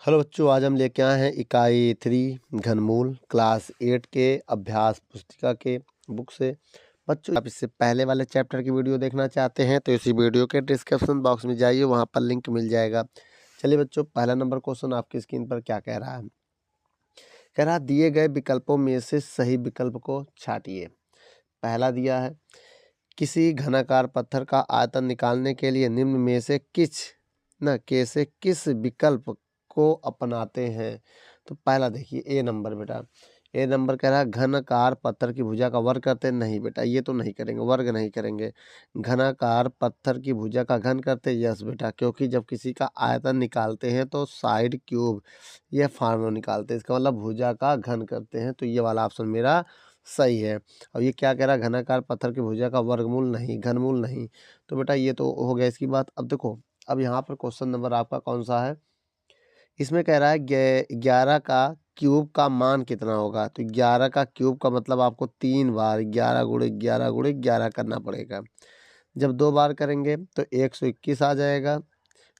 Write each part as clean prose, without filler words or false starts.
Hello बच्चों, आज हम लेके आए हैं इकाई 3 घनमूल क्लास 8 के अभ्यास पुस्तिका के बुक से। बच्चों, आप इससे पहले वाले चैप्टर की वीडियो देखना चाहते हैं तो इसी वीडियो के डिस्क्रिप्शन बॉक्स में जाइए, वहां पर लिंक मिल जाएगा। चलिए बच्चों, पहला नंबर क्वेश्चन आपकी स्क्रीन पर क्या कह रहा है। कह रहा है दिए गए विकल्पों में से सही विकल्प को छांटिए। पहला दिया है किसी घनाकार पत्थर का आयतन निकालने के लिए निम्न में से किस विकल्प को अपनाते हैं। तो पहला देखिए ए नंबर, बेटा ए नंबर कह रहा है घनाकार पत्थर की भुजा का वर्ग करते हैं। नहीं बेटा, ये तो नहीं करेंगे, वर्ग नहीं करेंगे। घनाकार पत्थर की भुजा का घन करते, यस बेटा, क्योंकि जब किसी का आयतन निकालते हैं तो साइड क्यूब ये फार्मूला निकालते हैं, इसका मतलब भुजा का घन करते हैं। तो ये वाला ऑप्शन मेरा सही है। और ये क्या कह रहा है, घनाकार पत्थर की भुजा का वर्गमूल नहीं, घनमूल नहीं। तो बेटा ये तो हो गया इसकी बात। अब देखो, अब यहाँ पर क्वेश्चन नंबर आपका कौन सा है। इसमें कह रहा है 11 का क्यूब का मान कितना होगा। तो 11 का क्यूब का मतलब आपको 3 बार 11 गुणे 11 गुणे 11 करना पड़ेगा। जब 2 बार करेंगे तो 121 आ जाएगा।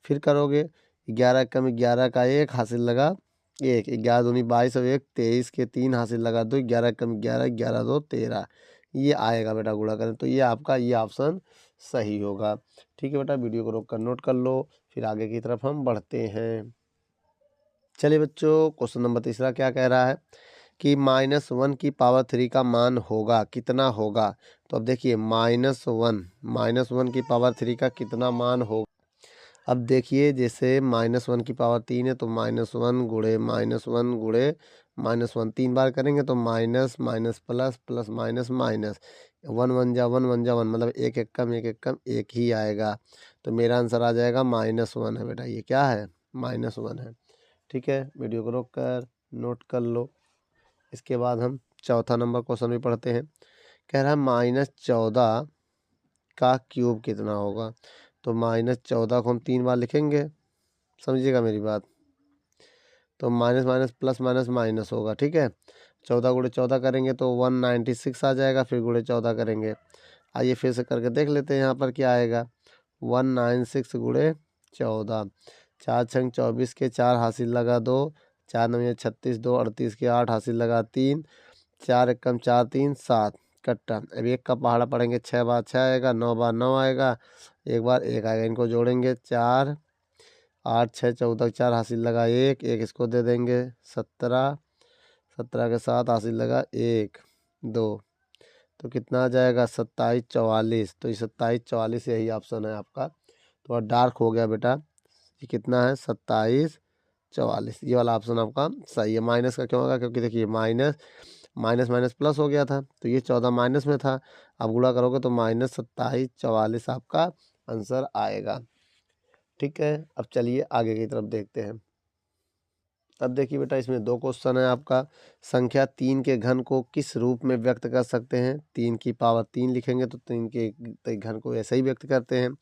फिर करोगे 11 कम 11 का 1 हासिल लगा 1, 11 दूनी 22 और 1 23 के 3 हासिल लगा 2, 11 कम 11 11 2 13, ये आएगा बेटा गुणा करें। तो ये आपका ये ऑप्शन सही होगा। ठीक है बेटा, वीडियो को रोक कर नोट कर लो, फिर आगे की तरफ हम बढ़ते हैं। चलिए बच्चों, क्वेश्चन नंबर तीसरा क्या कह रहा है कि -1 की पावर 3 का मान होगा, कितना होगा। तो अब देखिए -1 की पावर 3 का कितना मान होगा। अब देखिए, जैसे -1 की पावर 3 है तो -1 गुणे -1 गुणे -1 3 बार करेंगे तो minus minus plus plus minus minus 1 1 जा 1 1 जा 1, मतलब एक एक कम एक एक कम एक ही आएगा। तो मेरा आंसर आ जाएगा -1 है बेटा। ये क्या है, -1 है। ठीक है, वीडियो को रोक कर नोट कर लो। इसके बाद हम चौथा नंबर क्वेश्चन भी पढ़ते हैं। कह रहा है -14 का क्यूब कितना होगा। तो -14 को हम 3 बार लिखेंगे, समझिएगा मेरी बात। तो minus minus plus minus minus होगा। ठीक है, 14 गुणे 14 करेंगे तो 196 आ जाएगा। फिर गुणे 14 करेंगे, आइए फिर से करके देख लेते हैं यहाँ पर क्या आएगा। 196 गुणे 14, 4 छंग 24 के 4 हासिल लगा 2, 4 9 36, 2 38 के 8 हासिल लगा 3, 4 एक कम 4 3 7 कट्टा। अब एक का पहाड़ा पढ़ेंगे, 6 बार 6 आएगा, 9 बार 9 आएगा, एक बार 1 आएगा। इनको जोड़ेंगे 4 8 6 14 4 हासिल लगा 1 1, इसको दे देंगे 17, 17 के 7 हासिल लगा 1 2, तो कितना आ जाएगा 27 44। तो ये 27 44 यही ऑप्शन है आपका। थोड़ा डार्क हो गया बेटा, ये कितना है 27 44, ये वाला ऑप्शन आपका सही है। माइनस का क्यों होगा, क्योंकि देखिए माइनस माइनस माइनस प्लस हो गया था, तो ये 14 माइनस में था। अब गुणा करोगे तो -27 44 आपका आंसर आएगा। ठीक है, अब चलिए आगे की तरफ देखते हैं। अब देखिए बेटा, इसमें 2 क्वेश्चन है आपका। संख्या 3 के घन को किस रूप में व्यक्त कर सकते हैं। 3 की पावर 3 लिखेंगे तो 3 के घन को ऐसे ही व्यक्त करते हैं।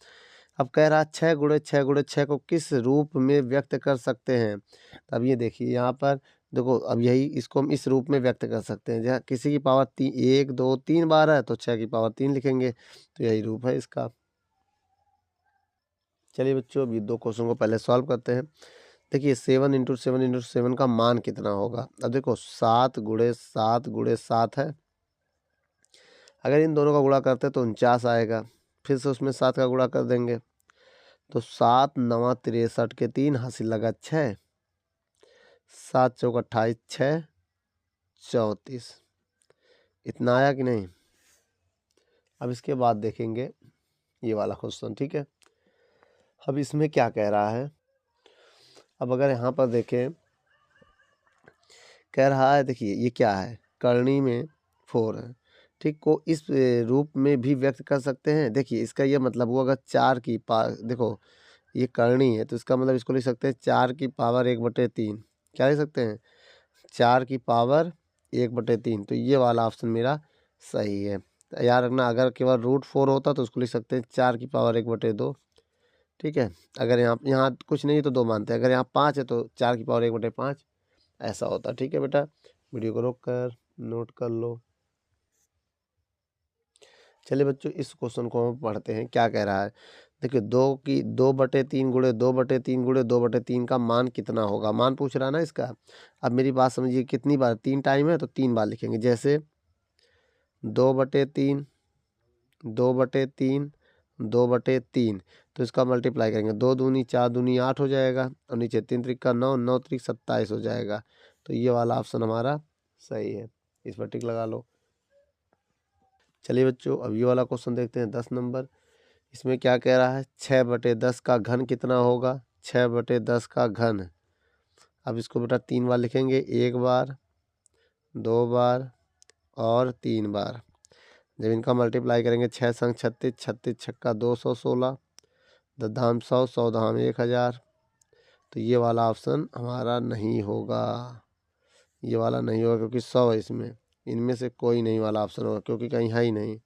अब कह रहा 6 गुणे 6 गुणे 6 को किस रूप में व्यक्त कर सकते हैं। तो अब ये देखिए यहाँ पर देखो, अब यही इसको हम इस रूप में व्यक्त कर सकते हैं। जहाँ किसी की पावर 3 1 2 3 बार है तो 6 की पावर 3 लिखेंगे, तो यही रूप है इसका। चलिए बच्चों, अब ये 2 क्वेश्चन को पहले सॉल्व करते हैं। देखिए 7 × 7 × 7 का मान कितना होगा। अब देखो 7 गुणे 7 गुणे 7 है, अगर इन दोनों का गुणा करते हैं तो 49 आएगा। फिर से उसमें 7 का गुणा कर देंगे तो 7 9 63 के 3 हासिल लगा 6, 7 चौक 28 6 34, इतना आया कि नहीं। अब इसके बाद देखेंगे ये वाला क्वेश्चन। ठीक है, अब इसमें क्या कह रहा है। अब अगर यहाँ पर देखें, कह रहा है देखिए ये क्या है, करनी में 4 है, ठीक, को इस रूप में भी व्यक्त कर सकते हैं। देखिए इसका ये मतलब हुआ, अगर 4 की देखो ये करनी है तो इसका मतलब इसको लिख सकते हैं 4 की पावर 1/3। क्या लिख सकते हैं, 4 की पावर 1/3। तो ये वाला ऑप्शन मेरा सही है। तो याद रखना, अगर केवल √4 होता तो उसको लिख सकते हैं 4 की पावर 1/2। ठीक है, अगर यहाँ यहाँ कुछ नहीं तो 2 मानते हैं, अगर यहाँ 5 है तो 4 की पावर 1/5 ऐसा होता। ठीक है बेटा, वीडियो को रोक कर नोट कर लो। चलिए बच्चों, इस क्वेश्चन को हम पढ़ते हैं, क्या कह रहा है। देखिए 2/3 गुणे 2/3 गुणे 2/3 का मान कितना होगा, मान पूछ रहा है ना इसका। अब मेरी बात समझिए, कितनी बार, 3 टाइम है तो 3 बार लिखेंगे। जैसे 2/3 2/3 2/3, तो इसका मल्टीप्लाई करेंगे, 2 दूनी 4 दूनी 8 हो जाएगा, और नीचे 3 त्रिक 9, 9 त्रिक 27 हो जाएगा। तो ये वाला ऑप्शन हमारा सही है, इस पर टिक लगा लो। चलिए बच्चों, अब ये वाला क्वेश्चन देखते हैं, 10 नंबर। इसमें क्या कह रहा है, 6/10 का घन कितना होगा, 6/10 का घन। अब इसको बेटा 3 बार लिखेंगे, 1 बार, 2 बार और 3 बार। जब इनका मल्टीप्लाई करेंगे, 6 संग 36, 36 छक्का 216, 10 धाम 100, 100 धाम 1000। तो ये वाला ऑप्शन हमारा नहीं होगा, ये वाला नहीं होगा, क्योंकि 100 है इसमें, इनमें से कोई नहीं वाला ऑप्शन होगा, क्योंकि कहीं है ही नहीं,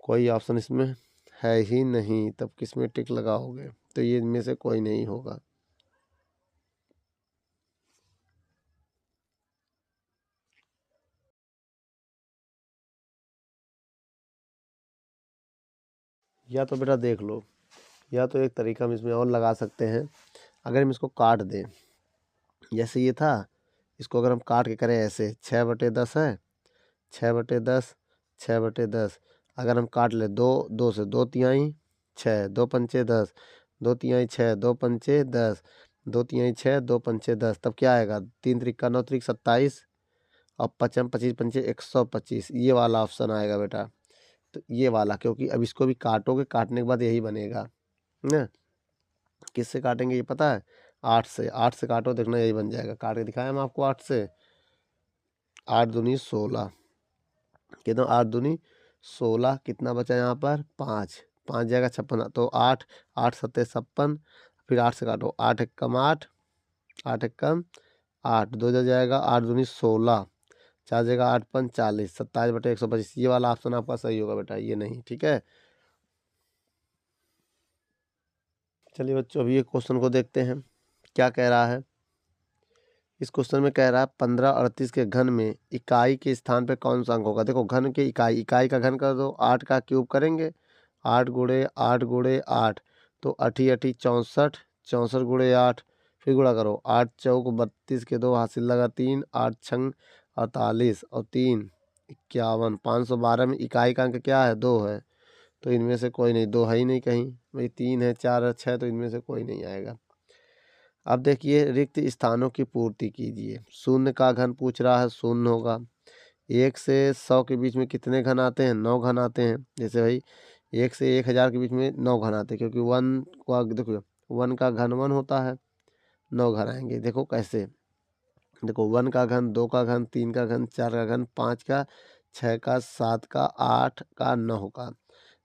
कोई ऑप्शन इसमें है ही नहीं। तब किस में टिक लगाओगे, तो ये इनमें से कोई नहीं होगा। या तो बेटा देख लो, या तो एक तरीका हम इसमें और लगा सकते हैं, अगर हम इसको काट दें, जैसे ये था, इसको अगर हम काट के करें ऐसे, 6/10 है, 6/10, 6/10, अगर हम काट ले, 2 से 2/3 6, 2×5 10, 2/3 6, 2×5 10, 2/3 6, 2×5 10, तब क्या आएगा, 3 त्रिक 9 त्रिक 27, और 55 25 पंचे 125, ये वाला ऑप्शन आएगा बेटा। तो ये वाला, क्योंकि अब इसको भी काटोगे, काटने के बाद यही बनेगा ना। किससे काटेंगे ये पता है, 8 से, 8 से काटो, देखना यही बन जाएगा। काट के दिखाया हम आपको 8 से, 8 दूनी 16, कितना, 8 दूनी 16, कितना बचा यहाँ पर, 5, 5 जाएगा 56, तो 8, 8 सत्ते 56, फिर 8 से काटो, 8 एकम 8, 8 एकम 8, 2 जा जाएगा, 8 दूनी 16, 4 जगह 8 5 40, 27/125, ये वाला ऑप्शन आपका सही होगा बेटा, ये नहीं, ठीक है। चलिए बच्चों, अभी ये क्वेश्चन को देखते हैं, क्या कह रहा है। इस क्वेश्चन में कह रहा है 1538 के घन में इकाई के स्थान पे कौन सा अंक होगा। देखो घन के इकाई का घन कर दो, 8 का क्यूब करेंगे, 8 गुणे 8 गुणे 8, तो 8 8 64, 64 गुणे 8, फिर गुणा करो, 8 चौक 32 के 2 हासिल लगा 3, 8 छंग 48 और 3 51, 512 में इकाई का अंक क्या है, 2 है, तो इनमें से कोई नहीं, 2 है ही नहीं कहीं भाई, 3 है 4 है 6, तो इनमें से कोई नहीं आएगा। अब देखिए, रिक्त स्थानों की पूर्ति कीजिए। शून्य का घन पूछ रहा है, शून्य होगा। 1 से 100 के बीच में कितने घन आते हैं, 9 घन आते हैं। जैसे भाई 1 से 1000 के बीच में 9 घन आते हैं, क्योंकि 1 को देखो, 1 का घन 1 होता है, 9 घन आएंगे। देखो कैसे, देखो 1 का घन, 2 का घन, 3 का घन, 4 का घन, 5 का, 6 का, 7 का, 8 का, 9 का,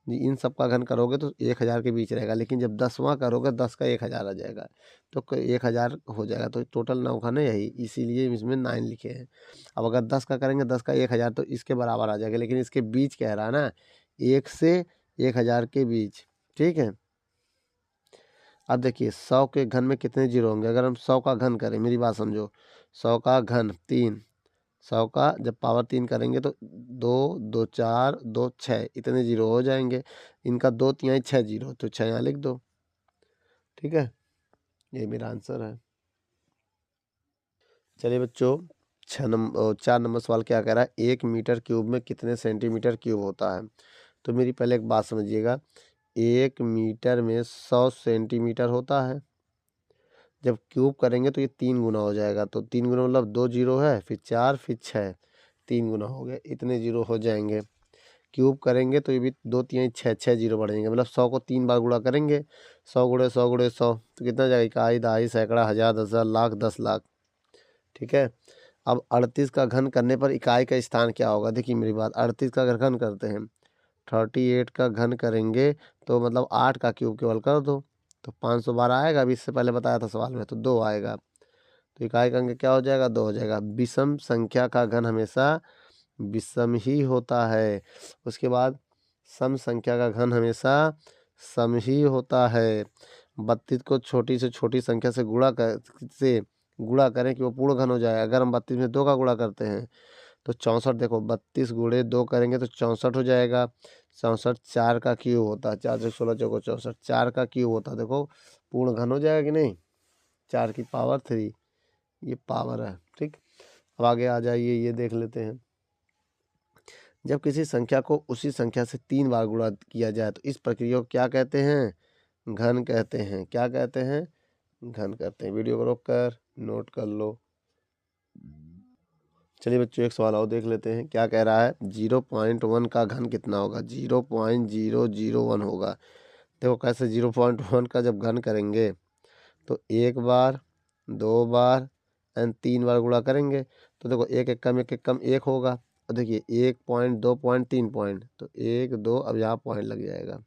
इन सब का घन करोगे तो 1000 के बीच रहेगा, लेकिन जब 10वां करोगे 10 का 1000 आ जाएगा, तो 1000 हो जाएगा, तो टोटल 9 घन है यही, इसीलिए इसमें 9 लिखे हैं। अब अगर 10 का करेंगे, 10 का 1000, तो इसके बराबर आ जाएगा, लेकिन इसके बीच कह रहा है ना, 1 से 1000 के बीच, ठीक है। अब देखिए 100 के घन में कितने जीरो होंगे, अगर हम 100 का घन करें, मेरी बात समझो, 100 का घन 3, 100 का जब पावर 3 करेंगे तो 2 2 4 2 6, इतने जीरो हो जाएंगे। इनका 2 3 6 जीरो, तो 6 यहाँ लिख दो, ठीक है, ये मेरा आंसर है। चलिए बच्चों, 4 नंबर सवाल क्या कह रहा है, 1 मीटर क्यूब में कितने सेंटीमीटर क्यूब होता है। तो मेरी पहले एक बात समझिएगा, 1 मीटर में 100 सेंटीमीटर होता है। जब क्यूब करेंगे तो ये 3 गुना हो जाएगा, तो 3 गुना मतलब 2 जीरो है, फिर 4 फिर 6, 3 गुना हो गया, इतने जीरो हो जाएंगे। क्यूब करेंगे तो ये भी 2 3 6, 6 जीरो बढ़ जाएंगे, मतलब 100 को 3 बार गुणा करेंगे, 100 गुणे 100 गुणे 100, तो कितना जाएगा, इकाई दहाई सैकड़ा हज़ार 10,000 लाख 10 लाख, ठीक है। अब 38 का घन करने पर इकाई का स्थान क्या होगा। देखिए मेरी बात, 38 का अगर घन करते हैं, 38 का घन करेंगे तो मतलब 8 का क्यूब केवल कर दो, तो 512 आएगा। अभी इससे पहले बताया था सवाल में, तो 2 आएगा, तो इकाई का अंक क्या हो जाएगा, 2 हो जाएगा। विषम संख्या का घन हमेशा विषम ही होता है। उसके बाद सम संख्या का घन हमेशा सम ही होता है। 32 को छोटी से छोटी संख्या से गुणा करें कि वो पूर्ण घन हो जाए। अगर हम 32 में 2 का गुणा करते हैं तो 64 देखो 32 गुणे 2 करेंगे तो 64 हो जाएगा। 64 4 का क्यूब होता है, 4 से 16 चौको 64, 4 का क्यूब होता है। देखो पूर्ण घन हो जाएगा कि नहीं, 4 की पावर 3 ये पावर है। ठीक, अब आगे आ जाइए, ये देख लेते हैं। जब किसी संख्या को उसी संख्या से 3 बार गुणा किया जाए तो इस प्रक्रिया को क्या कहते हैं, घन कहते हैं। क्या कहते हैं, घन कहते हैं। वीडियो को रोक कर नोट कर लो। चलिए बच्चों एक सवाल और देख लेते हैं, क्या कह रहा है। 0.1 का घन कितना होगा, 0.001 होगा। देखो कैसे 0.1 का जब घन करेंगे तो 1 बार 2 बार एंड 3 बार गुणा करेंगे तो देखो 1 एकम 1 एकम 1 होगा। और देखिए 1 पॉइंट 2 पॉइंट 3 पॉइंट तो 1 2, अब यहाँ पॉइंट लग जाएगा।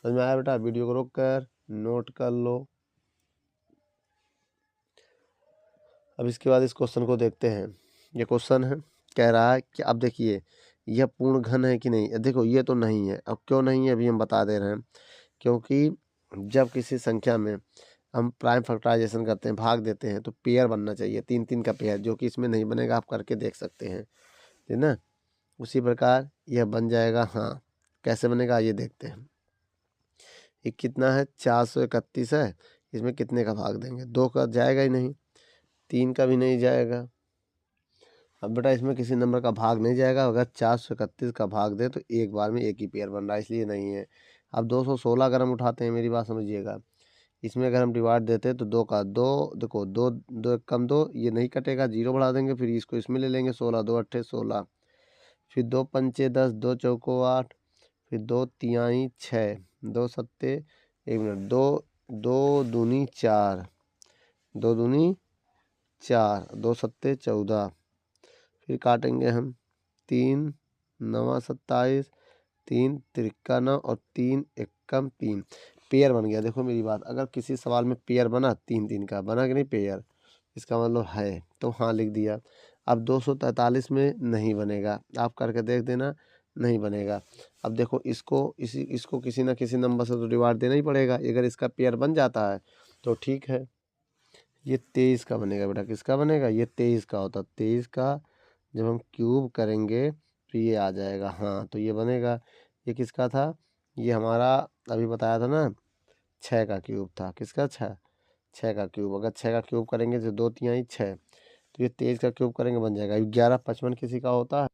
समझ में आया बेटा, वीडियो को रोक कर नोट कर लो। अब इसके बाद इस क्वेश्चन को देखते हैं। ये क्वेश्चन है, कह रहा है कि अब देखिए यह पूर्ण घन है कि नहीं। देखो ये तो नहीं है। अब क्यों नहीं है अभी हम बता दे रहे हैं, क्योंकि जब किसी संख्या में हम प्राइम फैक्टराइजेशन करते हैं, भाग देते हैं, तो पेयर बनना चाहिए, 3 का पेयर, जो कि इसमें नहीं बनेगा। आप करके देख सकते हैं, है ना। उसी प्रकार यह बन जाएगा। हाँ, कैसे बनेगा ये देखते हैं। ये कितना है, 431 है। इसमें कितने का भाग देंगे, 2 का जाएगा ही नहीं, 3 का भी नहीं जाएगा। अब बेटा इसमें किसी नंबर का भाग नहीं जाएगा। अगर 431 का भाग दे तो एक बार में एक ही पेयर बन रहा है, इसलिए नहीं है। अब 216 अगर हम उठाते हैं, मेरी बात समझिएगा, इसमें अगर हम डिवाइड देते हैं तो 2 का 2, देखो 2 2 कम 2, ये नहीं कटेगा, 0 बढ़ा देंगे, फिर इसको इसमें ले लेंगे। 16 2 अट्ठे 16, फिर 2 पंचे 10, 2 चौको 8, फिर 2 तिहाई 6, 2 सत्ते 1 मिनट, 2 2 दूनी 4, 2 दूनी 4, 2 सत्ते 14, फिर काटेंगे हम 3 9 27, 3 त्रिका 9 और 3 एकम 3, पेयर बन गया। देखो मेरी बात, अगर किसी सवाल में पेयर बना, 3 का बना कि नहीं पेयर, इसका मतलब है, तो हाँ लिख दिया। अब 243 में नहीं बनेगा, आप करके देख देना, नहीं बनेगा। अब देखो इसको किसी ना किसी नंबर से तो डिवाइड देना ही पड़ेगा। अगर इसका पेयर बन जाता है तो ठीक है, ये 23 का बनेगा बेटा। किसका बनेगा, ये 23 का होता, 23 का जब हम क्यूब करेंगे तो ये आ जाएगा। हाँ तो ये बनेगा। ये किसका था, ये हमारा अभी बताया था ना, 6 का क्यूब था। किसका, 6 का क्यूब। अगर 6 का क्यूब करेंगे तो 2 तिहाई 6, तो ये 23 का क्यूब करेंगे बन जाएगा। 11 55 किसी का होता है,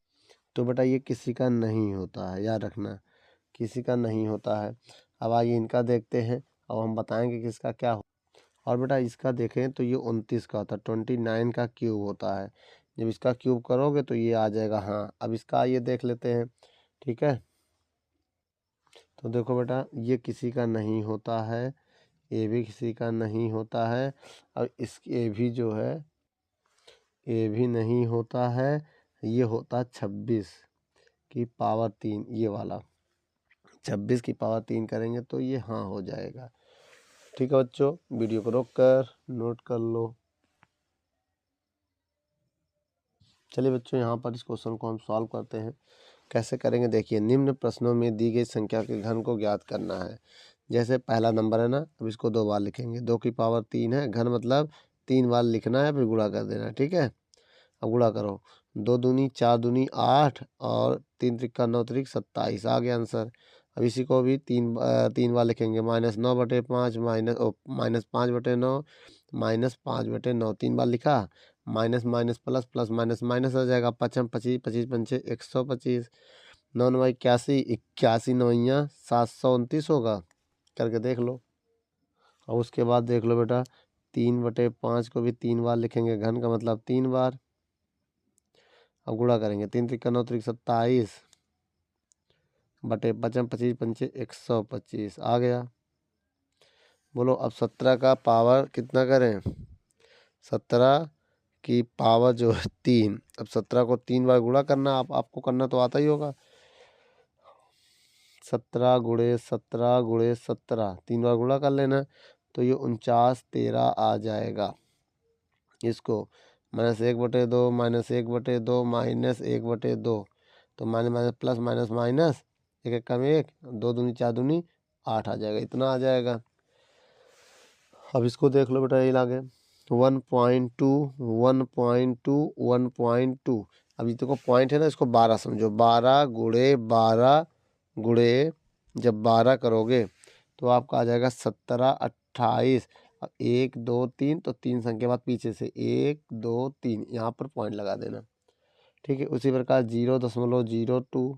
तो बेटा ये किसी का नहीं होता है, याद रखना, किसी का नहीं होता है। अब आइए इनका देखते हैं, अब हम बताएंगे कि इसका क्या हो। और बेटा इसका देखें तो ये 29 का होता है, 29 का क्यूब होता है। जब इसका क्यूब करोगे तो ये आ जाएगा। हाँ अब इसका ये देख लेते हैं, ठीक है। तो देखो बेटा ये किसी का नहीं होता है, ये भी किसी का नहीं होता है, और ये भी जो है ये भी नहीं होता है। ये होता 26 की पावर 3, ये वाला 26 की पावर 3 करेंगे तो ये हाँ हो जाएगा। ठीक है बच्चों, वीडियो को रोक कर नोट कर लो। चलिए बच्चों यहाँ पर इस क्वेश्चन को हम सॉल्व करते हैं। कैसे करेंगे देखिए, निम्न प्रश्नों में दी गई संख्या के घन को ज्ञात करना है। जैसे पहला नंबर है ना, अब इसको 2 बार लिखेंगे, 2 की पावर 3 है, घन मतलब 3 बार लिखना है, फिर गुणा कर देना है। ठीक है, अब गुणा करो, 2 दूनी 4 दूनी 8 और 3 त्रिका 9 त्रिक 27, आ गया आंसर। अब इसी को भी 3 बार लिखेंगे, -9/5 -5/9 -5/9, 3 बार लिखा, minus minus plus plus minus minus आ जाएगा। 5 25 25 पंचे 125, 9 9 81, 81 9 729 होगा, करके देख लो। और उसके बाद देख लो बेटा 3/5 को भी 3 बार लिखेंगे, घन का मतलब 3 बार। अब गुणा करेंगे, 3 त्रिका 9 त्रिक 27 बटे 5 25 पंचे 125, आ गया। बोलो अब 17 का पावर कितना करें, 17 की पावर जो है 3। अब 17 को 3 बार गुणा करना, आपको करना तो आता ही होगा। 17 गुणे 17 गुणे 17, 3 बार गुणा कर लेना, तो ये 49 13 आ जाएगा। इसको -1/2 -1/2 -1/2, तो minus minus plus minus minus, 1 एकम 1, 2 दूनी 4 दूनी 8 आ जाएगा, इतना आ जाएगा। अब इसको देख लो बेटा, ये लागे 1.2 1.2 1.2, अब ये देखो पॉइंट है ना, इसको 12 समझो, 12 गुणे 12 गुणे जब 12 करोगे तो आपका आ जाएगा 17 28। अब 1 2 3 तो 3 संख्या बाद पीछे से 1 2 3 यहाँ पर पॉइंट लगा देना। ठीक है, उसी प्रकार 0.02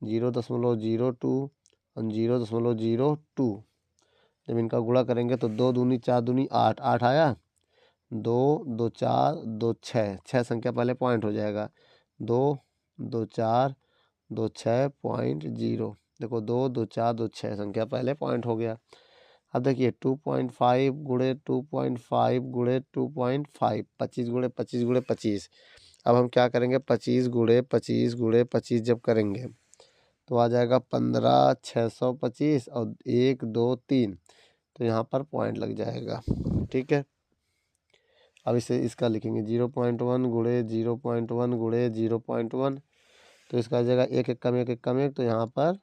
0.02 और 0.02 जब इनका गुणा करेंगे तो 2 दूनी 4 दूनी 8 8 आया, 2 2 4 2 6 6 संख्या पहले पॉइंट हो जाएगा, 2 2 4 2 6 पॉइंट 0। देखो 2 2 4 2 6 संख्या पहले पॉइंट हो गया। अब देखिए 2.5 गुणे 2.5 गुणे 2.5 25 गुणे 25 गुणे 25। अब हम क्या करेंगे, 25 गुणे 25 गुणे 25 जब करेंगे तो आ जाएगा 15 625 और 1 2 3 तो यहाँ पर पॉइंट लग जाएगा। ठीक है, अब इसे इसका लिखेंगे 0.1 गुणे 0.1 गुणे 0.1 तो इसका आ जाएगा 1 1 कम 1 1 कम 1 तो यहाँ पर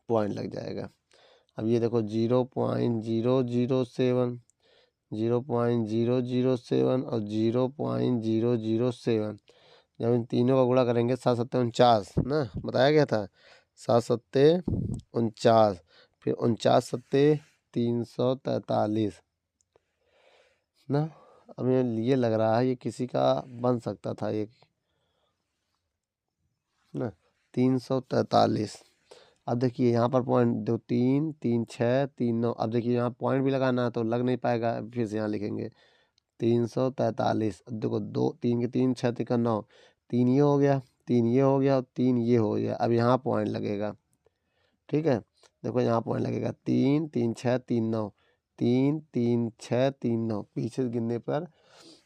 पॉइंट लग जाएगा। अब ये देखो 0.007 0.007 और 0.007 जब इन तीनों का गुणा करेंगे 7 7 49 ना बताया गया था, 7 7 49 फिर 49 7 343 ना। अब ये लग रहा है ये किसी का बन सकता था ये ना 343। अब देखिए यहाँ पर पॉइंट 2 3 3 6 3 9। अब देखिए यहाँ पॉइंट भी लगाना है तो लग नहीं पाएगा, फिर से यहाँ लिखेंगे 343। अब देखो 2 3 के 3 6 3 9 3 ये हो गया 3 ये हो गया और 3 ये हो गया। अब यहाँ पॉइंट लगेगा। ठीक है, देखो यहाँ पॉइंट लगेगा 3 3 6 3 9 3 3 6 3 9 पीछे से गिनने पर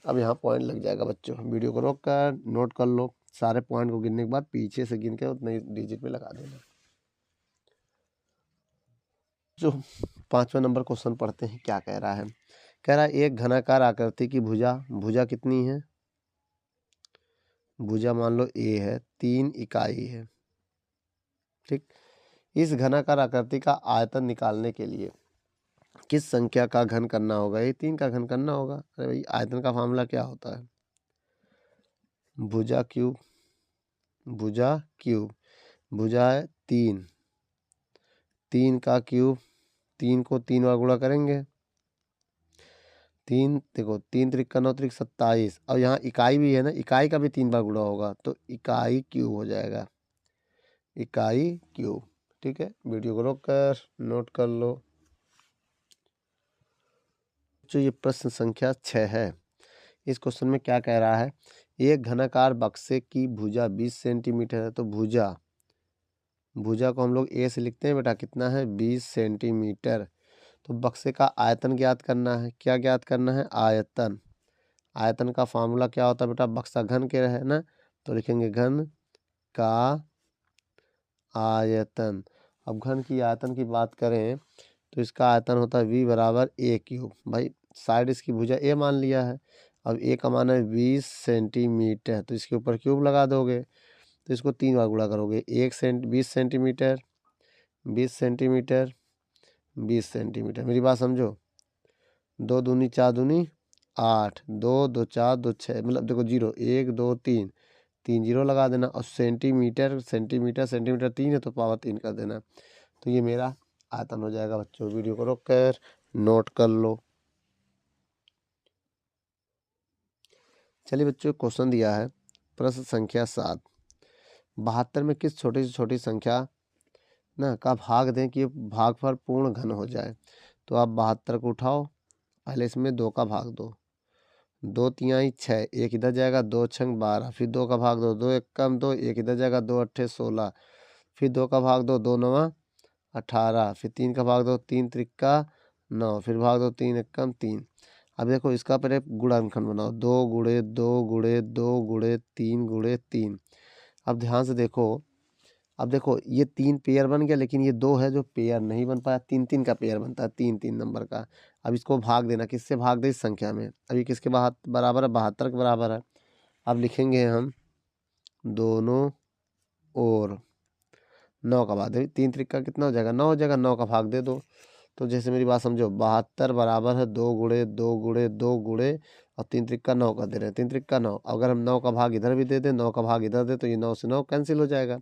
अब यहाँ पॉइंट लग जाएगा। बच्चों वीडियो को रोक कर नोट कर लो, सारे पॉइंट को गिनने के बाद पीछे से गिन के उतने डिजिट पे लगा देना। जो 5वां नंबर क्वेश्चन पढ़ते हैं, क्या कह रहा है। कह रहा है एक घनाकार आकृति की भुजा, भुजा कितनी है, भुजा मान लो ए है, 3 इकाई है। ठीक, इस घनाकार आकृति का आयतन निकालने के लिए किस संख्या का घन करना होगा, ये 3 का घन करना होगा। अरे भाई आयतन का फार्मूला क्या होता है, भुजा क्यूब, भुजा क्यूब, भुजा है 3, 3 का क्यूब, 3 को 3 बार गुणा करेंगे, 3 देखो 3 त्रिक का 9 त्रिक 27। और यहाँ इकाई भी है ना, इकाई का भी 3 बार गुणा होगा तो इकाई क्यूब हो जाएगा, इकाई क्यूब। ठीक है, वीडियो को रोक कर नोट कर लो। जो ये प्रश्न संख्या 6 है, इस क्वेश्चन में क्या कह रहा है, एक घनाकार बक्से की भुजा 20 सेंटीमीटर है। तो भुजा, भुजा को हम लोग ए से लिखते हैं बेटा, कितना है 20 सेंटीमीटर। तो बक्से का आयतन ज्ञात करना है। क्या ज्ञात करना है, आयतन। आयतन का फार्मूला क्या होता है बेटा, बक्सा घन के है ना, तो लिखेंगे घन का आयतन। अब घन की आयतन की बात करें तो इसका आयतन होता है v बराबर ए क्यूब। भाई साइड इसकी भुजा ए मान लिया है, अब ए का मान है 20 सेंटीमीटर तो इसके ऊपर क्यूब लगा दोगे तो इसको 3 बार गुणा करोगे, 20 सेंटीमीटर 20 सेंटीमीटर 20 सेंटीमीटर। मेरी बात समझो, 2 दूनी 4 दूनी 8, 2 2 4 2 6 मतलब देखो 0 1 2 3 3 जीरो लगा देना और सेंटीमीटर सेंटीमीटर सेंटीमीटर 3 है तो पावर 3 कर देना। तो ये मेरा आयतन हो जाएगा। बच्चों वीडियो को रोक कर नोट कर लो। चलिए बच्चों क्वेश्चन दिया है प्रश्न संख्या 7, 72 में किस छोटी से छोटी संख्या ना का भाग दें कि भागफल पूर्ण घन हो जाए। तो आप 72 को उठाओ, पहले इसमें 2 का भाग दो, 2 तिहाई 6, 1 इधर जाएगा, 2 छंग 12, फिर 2 का भाग दो, 2 एक कम 2, 1 इधर जाएगा, 2 अट्ठे 16, फिर 2 का भाग दो, 2 नवा 18, फिर 3 का भाग दो, 3 त्रिक्का 9, फिर भाग दो 3 एक कम 3। अब देखो इसका पहले गुणनखंड बनाओ, 2 गुणे 2 गुणे 2 गुणे 3 गुणे 3। अब ध्यान से देखो, अब देखो ये 3 पेयर बन गया, लेकिन ये 2 है जो पेयर नहीं बन पाया, 3 3 का पेयर बनता है, 3 3 नंबर का। अब इसको भाग देना, किससे भाग दे, इस संख्या में। अब ये किसके बराबर है, 72 के बराबर है। अब लिखेंगे हम दोनों और 9 का भाग दे, 3 त्रिक्का कितना हो जाएगा, 9 हो जाएगा, 9 का भाग दे दो। तो जैसे मेरी बात समझो, 72 बराबर है 2 गुणे 2 गुणे 2 गुणे और 3 त्रिक्का 9 का दे रहे हैं, 3 त्रिक्का 9। अगर हम 9 का भाग इधर भी दे दें, 9 का भाग इधर दे, तो ये 9 से 9 कैंसिल हो जाएगा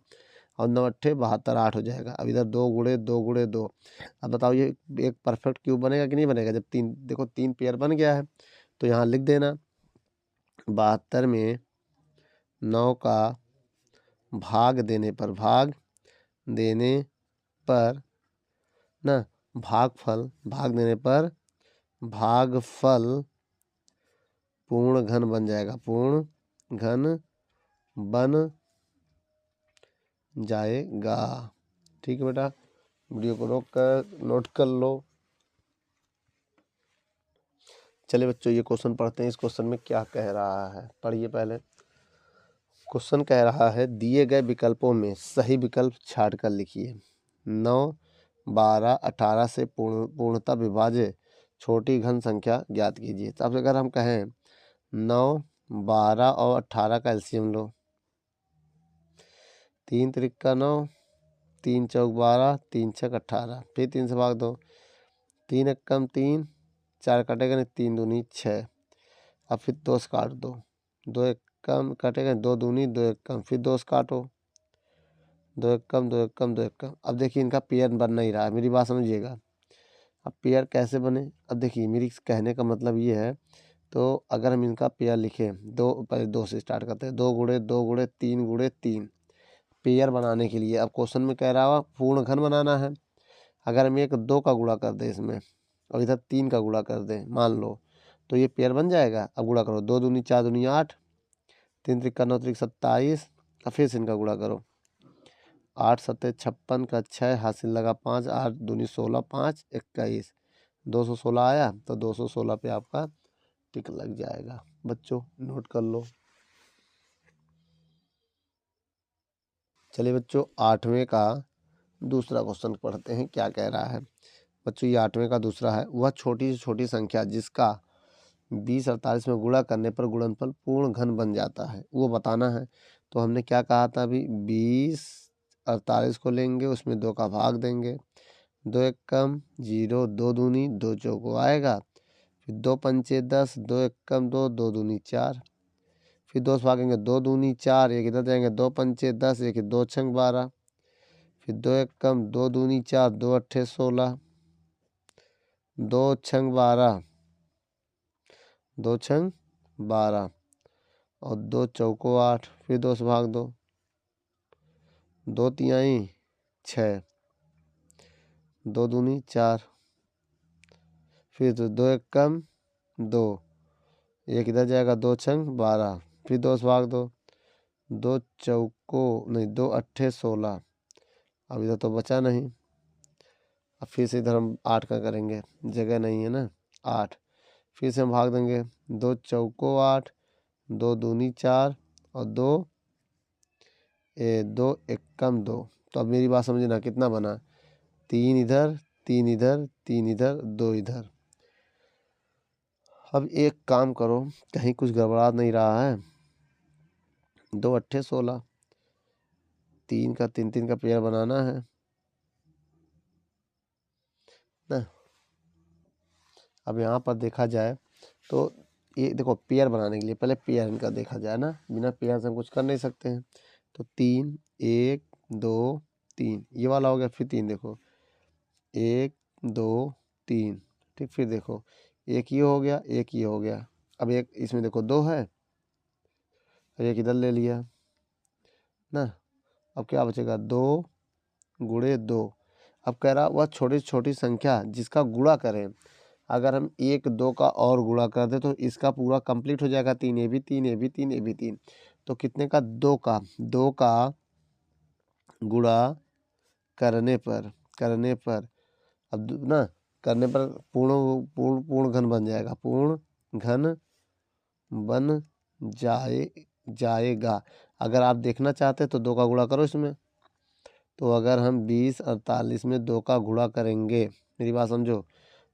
और 9 अट्ठे 72, 8 हो जाएगा। अब इधर 2 गुणे 2 गुणे 2। अब बताओ ये एक परफेक्ट क्यूब बनेगा कि नहीं बनेगा? जब 3 देखो 3 पेयर बन गया है तो यहाँ लिख देना 72 में 9 का भाग देने पर ना भाग देने पर भागफल पूर्ण घन बन जाएगा, पूर्ण घन बन जाएगा। ठीक है बेटा, वीडियो को रोक कर नोट कर लो। चलिए बच्चों ये क्वेश्चन पढ़ते हैं। इस क्वेश्चन में क्या कह रहा है पढ़िए पहले। क्वेश्चन कह रहा है दिए गए विकल्पों में सही विकल्प छाट कर लिखिए। 9, 12, 18 से पूर्णतः विभाज्य छोटी घन संख्या ज्ञात कीजिए। तो अब अगर हम कहें 9, 12 और 18 का एलसीएम लो, 3 त्रिक्का 9, 3 चौक 12, 3 छक 18, फिर 3 से भाग दो, 3 एकम 3, 4 कटेगा नहीं, 3 दूनी 6। अब फिर 2 से काट दो, 2 एकम कटेगा, 2 दूनी 2 एकम, फिर 2 से काटो, 2 एकम 2 एकम 2 एकम। अब देखिए इनका पेयर बन नहीं रहा है, मेरी बात समझिएगा। अब पेयर कैसे बने? अब देखिए मेरी कहने का मतलब ये है, तो अगर हम इनका पेयर लिखें, दो पहले 2 से स्टार्ट करते हैं, 2 गुणे 2 गुणे 3 गुणे 3। पेयर बनाने के लिए अब क्वेश्चन में कह रहा हुआ पूर्ण घन बनाना है। अगर हम एक 2 का गुणा कर दें इसमें और इधर 3 का गुणा कर दें मान लो, तो ये पेयर बन जाएगा। अब गुणा करो, 2 दूनी 4 दूनी 8, 3 त्रिक्का 9 त्रिक 27। अब फिर से इनका गुणा करो, 8 सत्ते 56 का 6 हासिल लगा 5, 8 दूनी 16, 5 21, 216 आया। तो 216 पे आपका टिक लग जाएगा। बच्चों नोट कर लो। चलिए बच्चों 8वें का दूसरा क्वेश्चन पढ़ते हैं, क्या कह रहा है। बच्चों ये 8वें का दूसरा है, वह छोटी से छोटी संख्या जिसका 20 48 में गुणा करने पर गुणनफल पूर्ण घन बन जाता है, वो बताना है। तो हमने क्या कहा था अभी, 20 48 को लेंगे, उसमें 2 का भाग देंगे, 2 एकम 0, 2 दूनी 2 चौको आएगा, फिर 2 पंचे 10, 2 एकम 2, 2 दूनी 4, फिर 2 से भागेंगे, 2 दूनी 4, एक इधर जाएंगे, 2 पंचे 10, एक 2 छंग 12, फिर 2 एकम 2 दूनी 4, 2 अट्ठे 16, 2 छंग 12, 2 छंग 12 और 2 चौको 8, फिर 2 से भाग दो, 2 तिहाई 6, 2 दूनी 4, फिर तो 2 एकम 2, एक इधर जाएगा, 2 छंग 12, फिर 2 से भाग दो, 2 चौको नहीं 2 अट्ठे 16। अब इधर तो बचा नहीं, अब फिर से इधर हम 8 का करेंगे, जगह नहीं है ना 8, फिर से हम भाग देंगे, 2 चौको 8, 2 दूनी 4 और 2 एकम 2। तो अब मेरी बात समझना कितना बना, 3 इधर 3 इधर 3 इधर 2 इधर। अब एक काम करो, कहीं कुछ गड़बड़ा नहीं रहा है, 2 अट्ठे 16, 3 का 3 3 का पेयर बनाना है ना। अब यहाँ पर देखा जाए तो ये देखो पेयर बनाने के लिए पहले पेयर इनका देखा जाए ना, बिना पेयर से हम कुछ कर नहीं सकते हैं। तो 3 1 2 3 ये वाला हो गया, फिर 3 देखो 1 2 3, ठीक, फिर देखो एक ये हो गया, एक ये हो गया। अब एक इसमें देखो 2 है, एक इधर ले लिया ना। अब क्या बचेगा, 2 गुणे 2। अब कह रहा वह छोटी छोटी संख्या जिसका गुणा करें, अगर हम 1 2 का और गुणा कर दे तो इसका पूरा कंप्लीट हो जाएगा, 3 ये भी 3 ये भी 3 ये भी 3। तो कितने का, 2 का गुणा करने पर अब ना करने पर पूर्ण घन बन जाएगा, पूर्ण घन बन जाएगा। अगर आप देखना चाहते हैं तो 2 का गुणा करो इसमें। तो अगर हम 20 48 में 2 का गुणा करेंगे, मेरी बात समझो,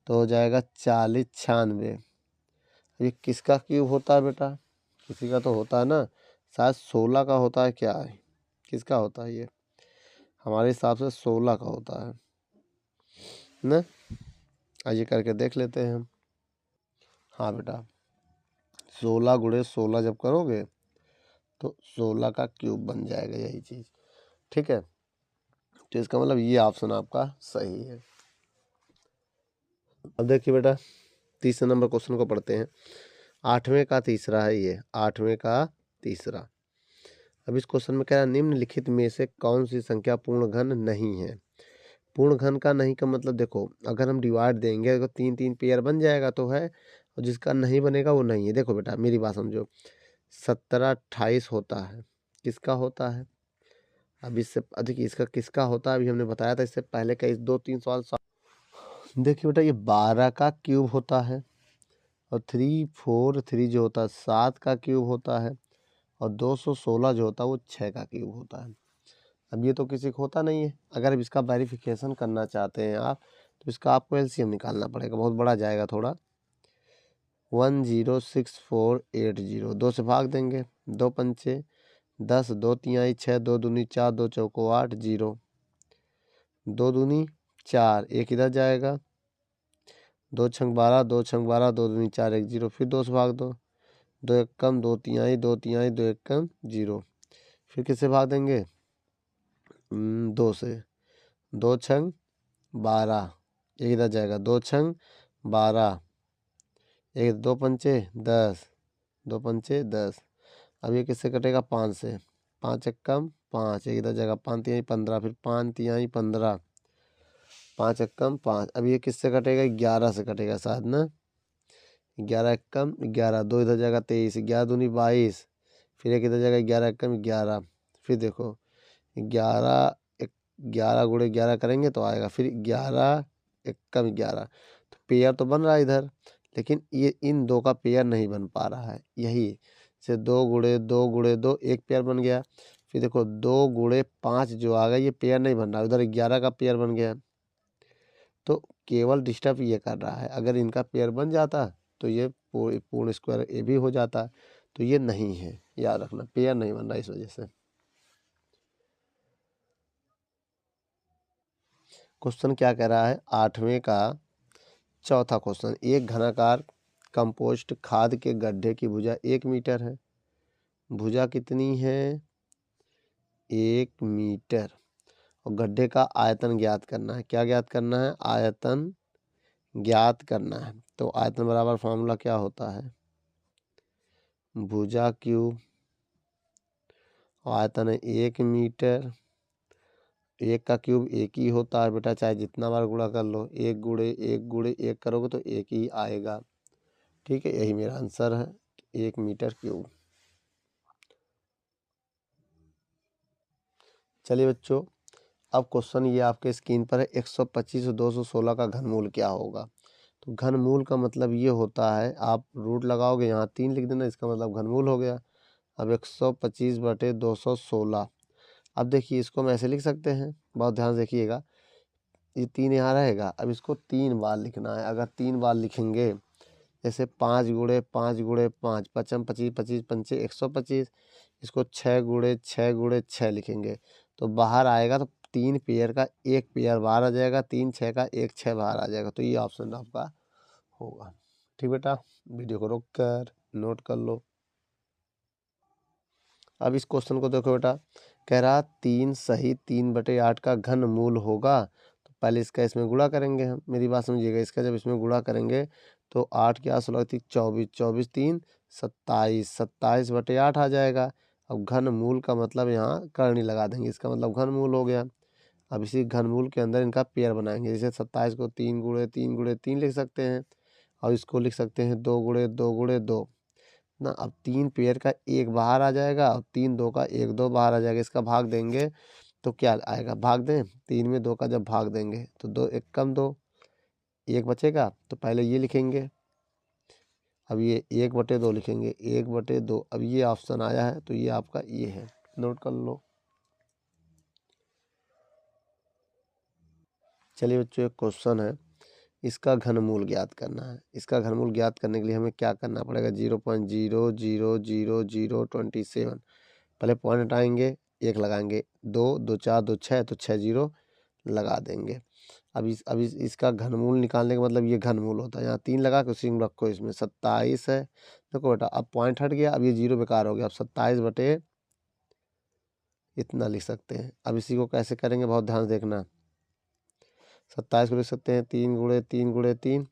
तो हो जाएगा 40 96। ये किसका क्यूब होता है बेटा, किसी का तो होता है ना, शायद 16 का होता है, क्या है किसका होता है ये, हमारे हिसाब से 16 का होता है ना। आइए करके देख लेते हैं हम। हाँ बेटा 16 गुणे 16 जब करोगे तो 16 का क्यूब बन जाएगा यही चीज़, ठीक है। तो इसका मतलब ये ऑप्शन आपका सही है। अब देखिए बेटा तीसरे नंबर क्वेश्चन को पढ़ते हैं। 8वें का तीसरा है ये, 8वें का तीसरा। अब इस क्वेश्चन में कह रहा है निम्नलिखित में से कौन सी संख्या पूर्ण घन नहीं है। पूर्ण घन का नहीं का मतलब देखो, अगर हम डिवाइड देंगे तो 3-3 पेयर बन जाएगा तो है, और जिसका नहीं बनेगा वो नहीं है। देखो बेटा मेरी बात समझो, 17-28 होता है, किसका होता है? अब इससे अधिक इसका किसका होता है अभी हमने बताया था इससे पहले का 2-3 सवाल। देखिए बेटा ये 12 का क्यूब होता है, और 3 4 3 जो होता है 7 का क्यूब होता है, और 216 जो होता है वो 6 का क्यूब होता है। अब ये तो किसी को होता नहीं है। अगर अब इसका वेरिफिकेशन करना चाहते हैं आप तो इसका आपको एलसीएम निकालना पड़ेगा, बहुत बड़ा जाएगा थोड़ा। 106480, 2 से भाग देंगे, 2 पंचे 10, 2 तिहाई 6, 2 दूनी 4, 2 चौको 8, 0, 2 दूनी 4, एक इधर जाएगा, 2 छंग 12, 2 छंग 12, 2 दूनी 4, 1 0, फिर 2 से भाग दो, 2 एक कम 2 तिहाई 2 तिहाई 2 एक कम 0, फिर किससे भाग देंगे 2 से, 2 छंग 12, एक इधर जाएगा, 2 छंग 12, एक 2 पंचे 10, 2 पंचे 10। अब ये किससे कटेगा 5 से, 5 एक कम 5, एक इधर जाएगा, 5 तिहाई 15, फिर 5 तिहाई 15, 5 एक कम 5। अब ये किससे कटेगा 11 से कटेगा शायद ना, 11 एक कम 11, 2 इधर जाएगा 23, 11 दूनी 22, फिर एक इधर जाएगा 11 एक कम 11, फिर देखो 11 गुणे 11 करेंगे तो आएगा, फिर 11 एक कम 11। तो पेयर तो बन रहा है इधर, लेकिन ये इन दो का पेयर नहीं बन पा रहा है, यही से 2 गुणे 2 गुणे 2 एक पेयर बन गया। फिर देखो 2 गुणे 5 जो आ गया ये पेयर नहीं बन रहा, उधर 11 का पेयर बन गया। तो केवल डिस्टर्ब ये कर रहा है, अगर इनका पेयर बन जाता तो ये पूर्ण स्क्वायर ए भी हो जाता। तो ये नहीं है, याद रखना पेयर नहीं बन रहा इस वजह से। क्वेश्चन क्या कह रहा है 8वें का चौथा क्वेश्चन, एक घनाकार कंपोस्ट खाद के गड्ढे की भुजा 1 मीटर है। भुजा कितनी है 1 मीटर, और गड्ढे का आयतन ज्ञात करना है। क्या ज्ञात करना है आयतन ज्ञात करना है। तो आयतन बराबर फॉर्मूला क्या होता है भुजा क्यूब, आयतन है 1 मीटर, 1 का क्यूब 1 ही होता है बेटा, चाहे जितना बार गुणा कर लो, 1 गुणे 1 गुणे 1 करोगे तो 1 ही आएगा, ठीक है। यही मेरा आंसर है 1 मीटर क्यूब। चलिए बच्चों अब क्वेश्चन ये आपके स्क्रीन पर है 125 और 216 का घनमूल क्या होगा। तो घनमूल का मतलब ये होता है, आप रूट लगाओगे यहाँ 3 लिख देना, इसका मतलब घनमूल हो गया। अब 125/216, अब देखिए इसको हम ऐसे लिख सकते हैं, बहुत ध्यान से देखिएगा, ये 3 यहाँ रहेगा, अब इसको 3 बार लिखना है। अगर 3 बार लिखेंगे जैसे 5 गुणे 5 गुणे 5, 5 25 25 पंचे 125, इसको 6 गुणे 6 गुणे 6 लिखेंगे तो बाहर आएगा, तो 3 पेयर का 1 पेयर बाहर आ जाएगा, 3 6 का 1 6 बाहर आ जाएगा। तो ये ऑप्शन आपका होगा, ठीक बेटा। वीडियो को रोक कर नोट कर लो। अब इस क्वेश्चन को देखो बेटा, कह रहा 3 सही 3/8 का घनमूल होगा। तो पहले इसका इसमें गुणा करेंगे हम, मेरी बात समझिएगा, इसका जब इसमें गुणा करेंगे तो 8 क्या 16 थी 24, 24 3 27, 27/8 आ जाएगा। अब घनमूल का मतलब यहाँ करनी लगा देंगे, इसका मतलब घनमूल हो गया। अब इसी घनमूल के अंदर इनका पेयर बनाएंगे, जैसे 27 को 3 गुणे 3 गुणे 3 लिख सकते हैं, और इसको लिख सकते हैं 2 गुणे 2 गुणे 2 ना। अब 3 पेयर का 1 बाहर आ जाएगा, और 3 2 का 1 2 बाहर आ जाएगा। इसका भाग देंगे तो क्या आएगा, भाग दें 3 में 2 का जब भाग देंगे तो 2 1 कम 2, 1 बचेगा। तो पहले ये लिखेंगे, अब ये 1/2 लिखेंगे, 1/2। अब ये ऑप्शन आया है तो ये आपका ये है, नोट कर लो। चलिए बच्चों एक क्वेश्चन है, इसका घनमूल ज्ञात करना है। इसका घनमूल ज्ञात करने के लिए हमें क्या करना पड़ेगा 0.0000027, पहले पॉइंट हटाएंगे, 1 लगाएंगे, 2 2 4 2 6, तो 6 0 लगा देंगे। इसका घनमूल निकालने का मतलब ये घनमूल होता है। यहाँ 3 लगा के उसी में रखो, इसमें 27 है। देखो बेटा अब पॉइंट हट गया, अब ये 0 बेकार हो गया। अब 27 बटे इतना लिख सकते हैं। अब इसी को कैसे करेंगे बहुत ध्यान से देखना। 27 को लिख सकते हैं 3 गुणे 3 गुणे 3।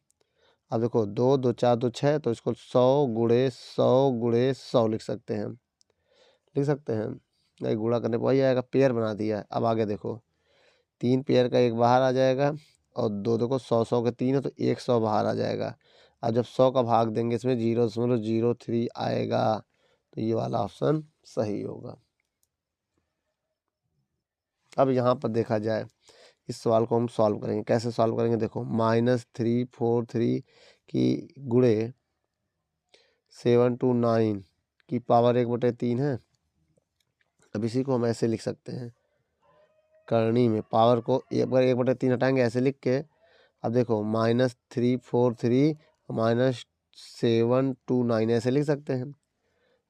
अब देखो 2 2 4 2 6, तो इसको 100 गुणे 100 गुणे 100 लिख सकते हैं। लिख सकते हैं, नहीं गुणा करने पर वही आएगा, पेयर बना दिया है। अब आगे देखो 3 पेयर का एक बाहर आ जाएगा, और 2 देखो 100 के 3 है तो 100 बाहर आ जाएगा। अब जब 100 का भाग देंगे इसमें 0.03 आएगा, तो ये वाला ऑप्शन सही होगा। अब यहाँ पर देखा जाए, इस सवाल को हम सॉल्व करेंगे। कैसे सॉल्व करेंगे, देखो -343 की गुणे 729 की पावर 1/3 है। अब इसी को हम ऐसे लिख सकते हैं, करनी में पावर को एक बार 1/3 हटाएंगे ऐसे लिख के। अब देखो -343 -729 ऐसे लिख सकते हैं।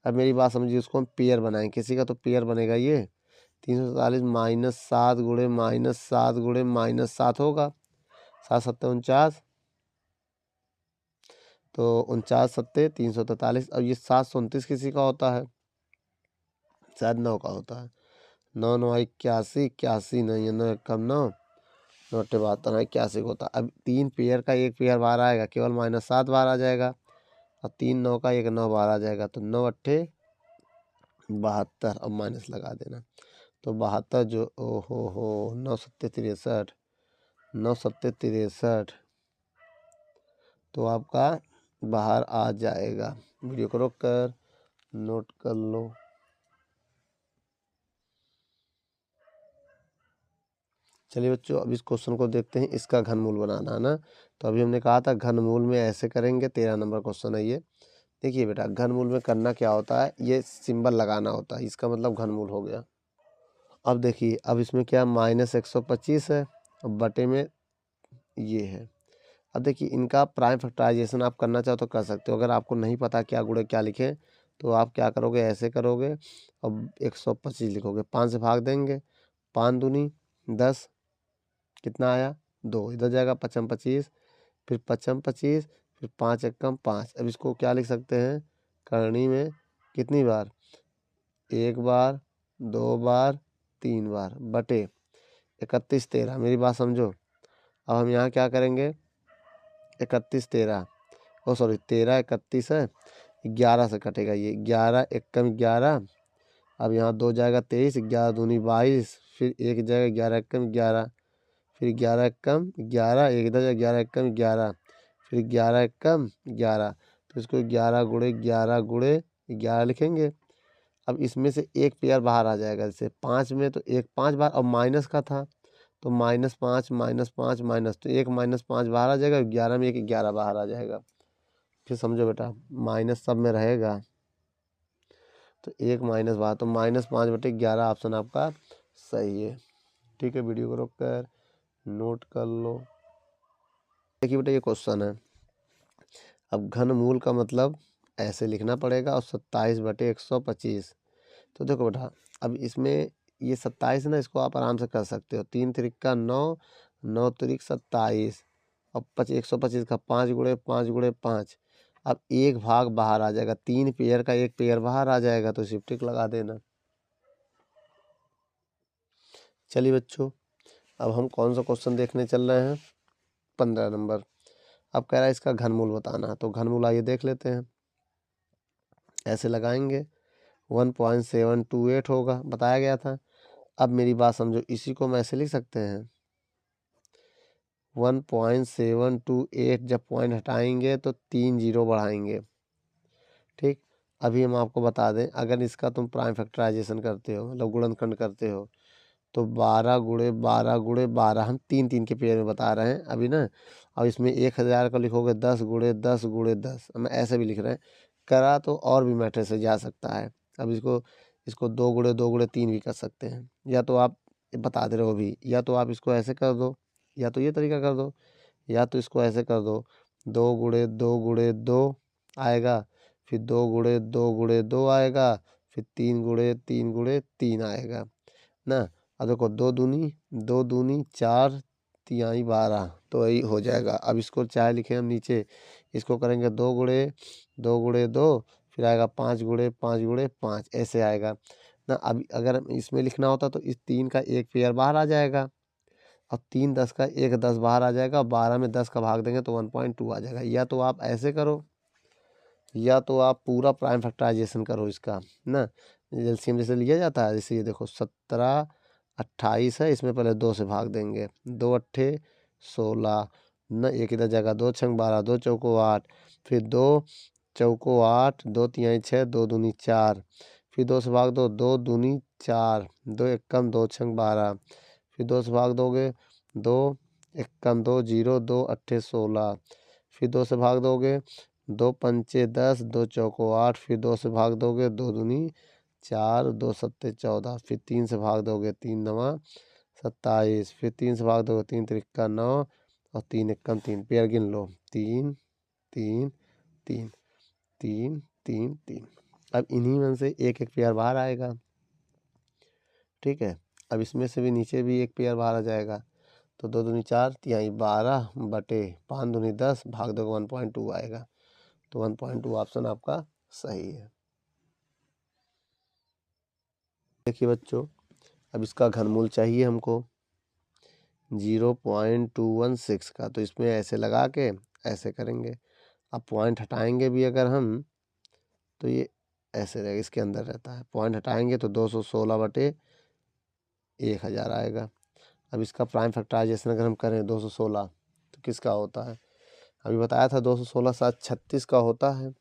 अब मेरी बात समझिए, उसको हम पेयर बनाएं, किसी का तो पेयर बनेगा। ये 347 -7 गुणे -7 गुणे -7 होगा, 7 7 49, तो 49 7 343। अब ये 729 किसी का होता है, शायद 9 का होता है। 9 9 81, 81 नहीं है, 9 एकम 9, 9 72 81 का होता है। अब 3 पेयर का एक पेयर बाहर आएगा, केवल -7 बाहर आ जाएगा, और 3 9 का एक 9 बाहर आ जाएगा, तो 9 अट्ठे 72। अब माइनस लगा देना, तो 72 जो हो 9 7 63, 9 7 63, तो आपका बाहर आ जाएगा। वीडियो को रोक कर नोट कर लो। चलिए बच्चों, अब इस क्वेश्चन को देखते हैं। इसका घनमूल बनाना है ना, तो अभी हमने कहा था घनमूल में ऐसे करेंगे। 13 नंबर क्वेश्चन है ये। देखिए बेटा, घनमूल में करना क्या होता है, ये सिंबल लगाना होता है, इसका मतलब घनमूल हो गया। अब देखिए, अब इसमें क्या -125 है, और बटे में ये है। अब देखिए, इनका प्राइम फैक्टराइजेशन आप करना चाहो तो कर सकते हो। अगर आपको नहीं पता क्या गुणे क्या लिखें, तो आप क्या करोगे, ऐसे करोगे, अब 125 लिखोगे, 5 से भाग देंगे, 5 दूनी 10, कितना आया 2, इधर जाएगा 55 25, फिर 55 25, फिर 5 एकम 5। अब इसको क्या लिख सकते हैं, करनी में कितनी बार, 1 बार 2 बार 3 बार, बटे 31 13। मेरी बात समझो। अब हम यहाँ क्या करेंगे, 31 13, ओ सॉरी 13 31 है, 11 से कटेगा ये, 11 एकम 11। अब यहाँ 2 जाएगा 23, 11 दूनी 22, फिर 1 जाएगा 11 एकम 11, फिर 11 एकम 11, एक इधर जाएगा 11 एकम 11, फिर 11 एकम 11, तो इसको 11 गुणे 11 गुणे 11 लिखेंगे। अब इसमें से एक पेयर बाहर आ जाएगा, जैसे 5 में तो एक 5 बार, अब माइनस का था तो -5 -5 माइनस, तो एक -5 बाहर आ जाएगा, 11 में एक 11 बाहर आ जाएगा। फिर समझो बेटा, माइनस सब में रहेगा, तो एक माइनस बाहर, तो -5/11 ऑप्शन आपका सही है। ठीक है, वीडियो को रोक कर नोट कर लो। देखिए बेटा, ये क्वेश्चन है। अब घनमूल का मतलब ऐसे लिखना पड़ेगा, और 27/125। तो देखो बेटा, अब इसमें ये 27 ना, इसको आप आराम से कर सकते हो। 3 तिरिका 9, 9 तिरिक 27, और 125 का 5 गुणे 5 गुणे 5। अब एक भाग बाहर आ जाएगा, 3 पेयर का एक पेयर बाहर आ जाएगा, तो सिर्फ टिक लगा देना। चलिए बच्चों, अब हम कौन सा क्वेश्चन देखने चल रहे हैं, 15 नंबर। अब कह रहा है इसका घनमूल बताना है, तो घनमूल आइए देख लेते हैं। ऐसे लगाएंगे, 1.728 होगा, बताया गया था। अब मेरी बात समझो, इसी को हम ऐसे लिख सकते हैं, 1.728, जब पॉइंट हटाएंगे तो 3 जीरो बढ़ाएंगे। ठीक, अभी हम आपको बता दें, अगर इसका तुम प्राइम फैक्टराइजेशन करते हो, मतलब गुणनखंड करते हो, तो 12 गुणे 12 गुणे 12, हम 3 3 के पेयर में बता रहे हैं अभी ना। अब इसमें 1000 का लिखोगे 10 गुणे 10 गुणे 10, हम ऐसे भी लिख रहे हैं। करा तो और भी मैटर से जा सकता है। अब इसको इसको 2 गुणे 2 गुणे 3 भी कर सकते हैं, या तो आप बता दे रहे हो अभी, या तो आप इसको ऐसे कर दो, या तो ये तरीका कर दो, या तो इसको ऐसे कर दो, 2 गुणे 2 गुणे 2 आएगा, फिर 2 गुणे 2 गुणे 2 आएगा, फिर 3 गुणे 3 गुणे 3 आएगा ना। अब देखो 2 दूनी 4, तिहाई 12, तो यही हो जाएगा। अब इसको चाहे लिखें हम नीचे, इसको करेंगे 2 गुणे 2 गुणे 2, फिर आएगा 5 गुणे 5 गुणे 5, ऐसे आएगा ना। अब अगर इसमें लिखना होता तो इस 3 का एक पेयर बाहर आ जाएगा, और 3 10 का एक 10 बाहर आ जाएगा, 12 में 10 का भाग देंगे तो 1.2 आ जाएगा। या तो आप ऐसे करो, या तो आप पूरा प्राइम फैक्टराइजेशन करो इसका ना। एलसीएम जैसे लिया जाता है, जैसे ये देखो 17 28 है, इसमें पहले 2 से भाग देंगे, 2 अट्ठे 16 न, एक इधर जाएगा, 2 छंग 12, 2 चौको 8, फिर 2 चौको 8, 2 तिहाई 6, 2 दूनी 4, फिर 2 से भाग दो, 2 दूनी 4, 2 एकम 2 छंग 12, फिर 2 से भाग दोगे, 2 एकम 2 0, 2 अट्ठे 16, फिर 2 से भाग दोगे, 2 पंचे 10, 2 चौको 8, फिर 2 से भाग दोगे, 2 दूनी 4, 2 सत्ते 14, फिर 3 से भाग दोगे, 3 नवा 27, फिर 3 से भाग दोगे, 3 त्रिक्का 9, और 3 एकम 3, पेयर गिन लो, 3 3 3 3 3 3। अब इन्हीं में से एक एक पेयर बाहर आएगा, ठीक है। अब इसमें से भी नीचे भी एक पेयर बाहर आ जाएगा, तो 2 दूनी 4, तिहाई 12 बटे 5 दूनी 10, भाग दोगे 1.2 आएगा, तो 1.2 ऑप्शन आपका सही है। देखिए बच्चों, अब इसका घनमूल चाहिए हमको 0.216 का, तो इसमें ऐसे लगा के ऐसे करेंगे। अब पॉइंट हटाएंगे भी अगर हम, तो ये ऐसे रहेगा, इसके अंदर रहता है। पॉइंट हटाएंगे तो 216 बटे 1000 आएगा। अब इसका प्राइम फैक्टराइजेशन अगर हम करें 216, तो किसका होता है? अभी बताया था 216 साथ 36 का होता है,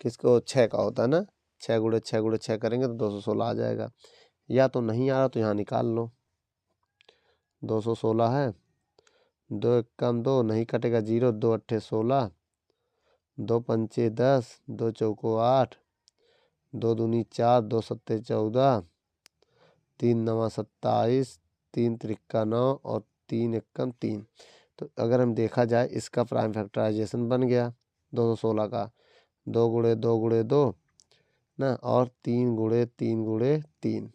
किसको 6 का होता है ना। 6 गुणे 6 गुणे 6 करेंगे तो 216 आ जाएगा। या तो नहीं आ रहा तो यहाँ निकाल लो, 216 है, 2 एकम 2, नहीं कटेगा 0, 2 अट्ठे 16, 2 पंचे 10, 2 चौको 8, 2 दूनी 4, 2 सत्ते 14, 3 नवा 27, 3 त्रिक्का 9, और 3 एकम 3। तो अगर हम देखा जाए इसका प्राइम फैक्टराइजेशन बन गया 216 का, 2 गुणे 2 गुणे 2 ना, और 3 गुणे 3 गुणे 3।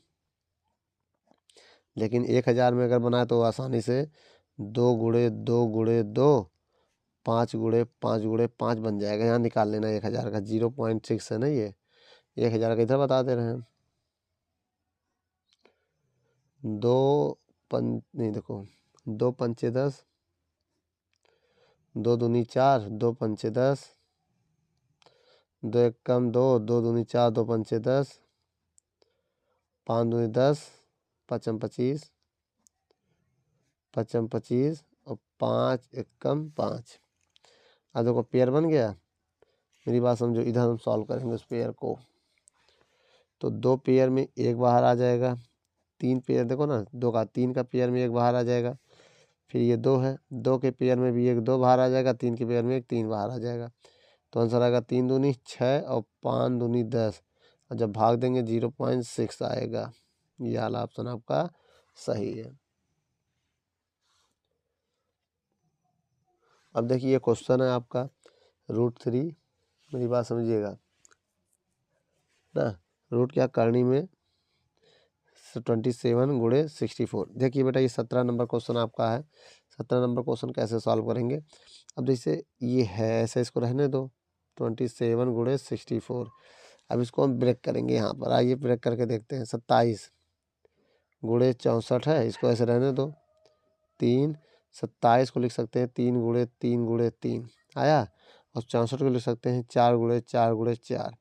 लेकिन 1000 में अगर बनाए तो आसानी से 2 गुणे 2 गुणे 2, 5 गुणे 5 गुणे 5 बन जाएगा। यहाँ निकाल लेना 1000 का, 0.6 है ना ये, 1000 का इधर बता दे रहे हैं। 2 नहीं देखो, 2 पंचे 10, 2 दूनी 4, 2 पंचे 10, 2 एकम 2, 2 दूनी 4, 2 पंचे 10, 5 दूनी 10, 5 25, 5 25, और 5 एकम 5। अब देखो पेयर बन गया। मेरी बात समझो, इधर हम सॉल्व करेंगे उस पेयर को, तो 2 पेयर में एक बाहर आ जाएगा, 3 पेयर देखो ना, 2 का 3 का पेयर में एक बाहर आ जाएगा, फिर ये 2 है, 2 के पेयर में भी एक 2 बाहर आ जाएगा, 3 के पेयर में एक 3 बाहर आ जाएगा। तो आंसर आएगा 3 दूनी 6, और 5 दूनी 10, और जब भाग देंगे 0.6 आएगा। ये वाला ऑप्शन आपका सही है। अब देखिए ये क्वेश्चन है आपका √3, मेरी बात समझिएगा ना। रूट क्या करनी में 27 गुणे 64। देखिए बेटा, ये 17 नंबर क्वेश्चन आपका है। 17 नंबर क्वेश्चन कैसे सॉल्व करेंगे? अब जैसे ये है ऐसे, इसको रहने दो, 27 गुणे 64। अब इसको हम ब्रेक करेंगे यहाँ पर, आइए ब्रेक करके देखते हैं। 27 गुणे 64 है, इसको ऐसे रहने दो। 3 27 को लिख सकते हैं 3 गुणे 3 गुणे 3 आया, और 64 को लिख सकते हैं 4 गुणे 4 गुणे 4।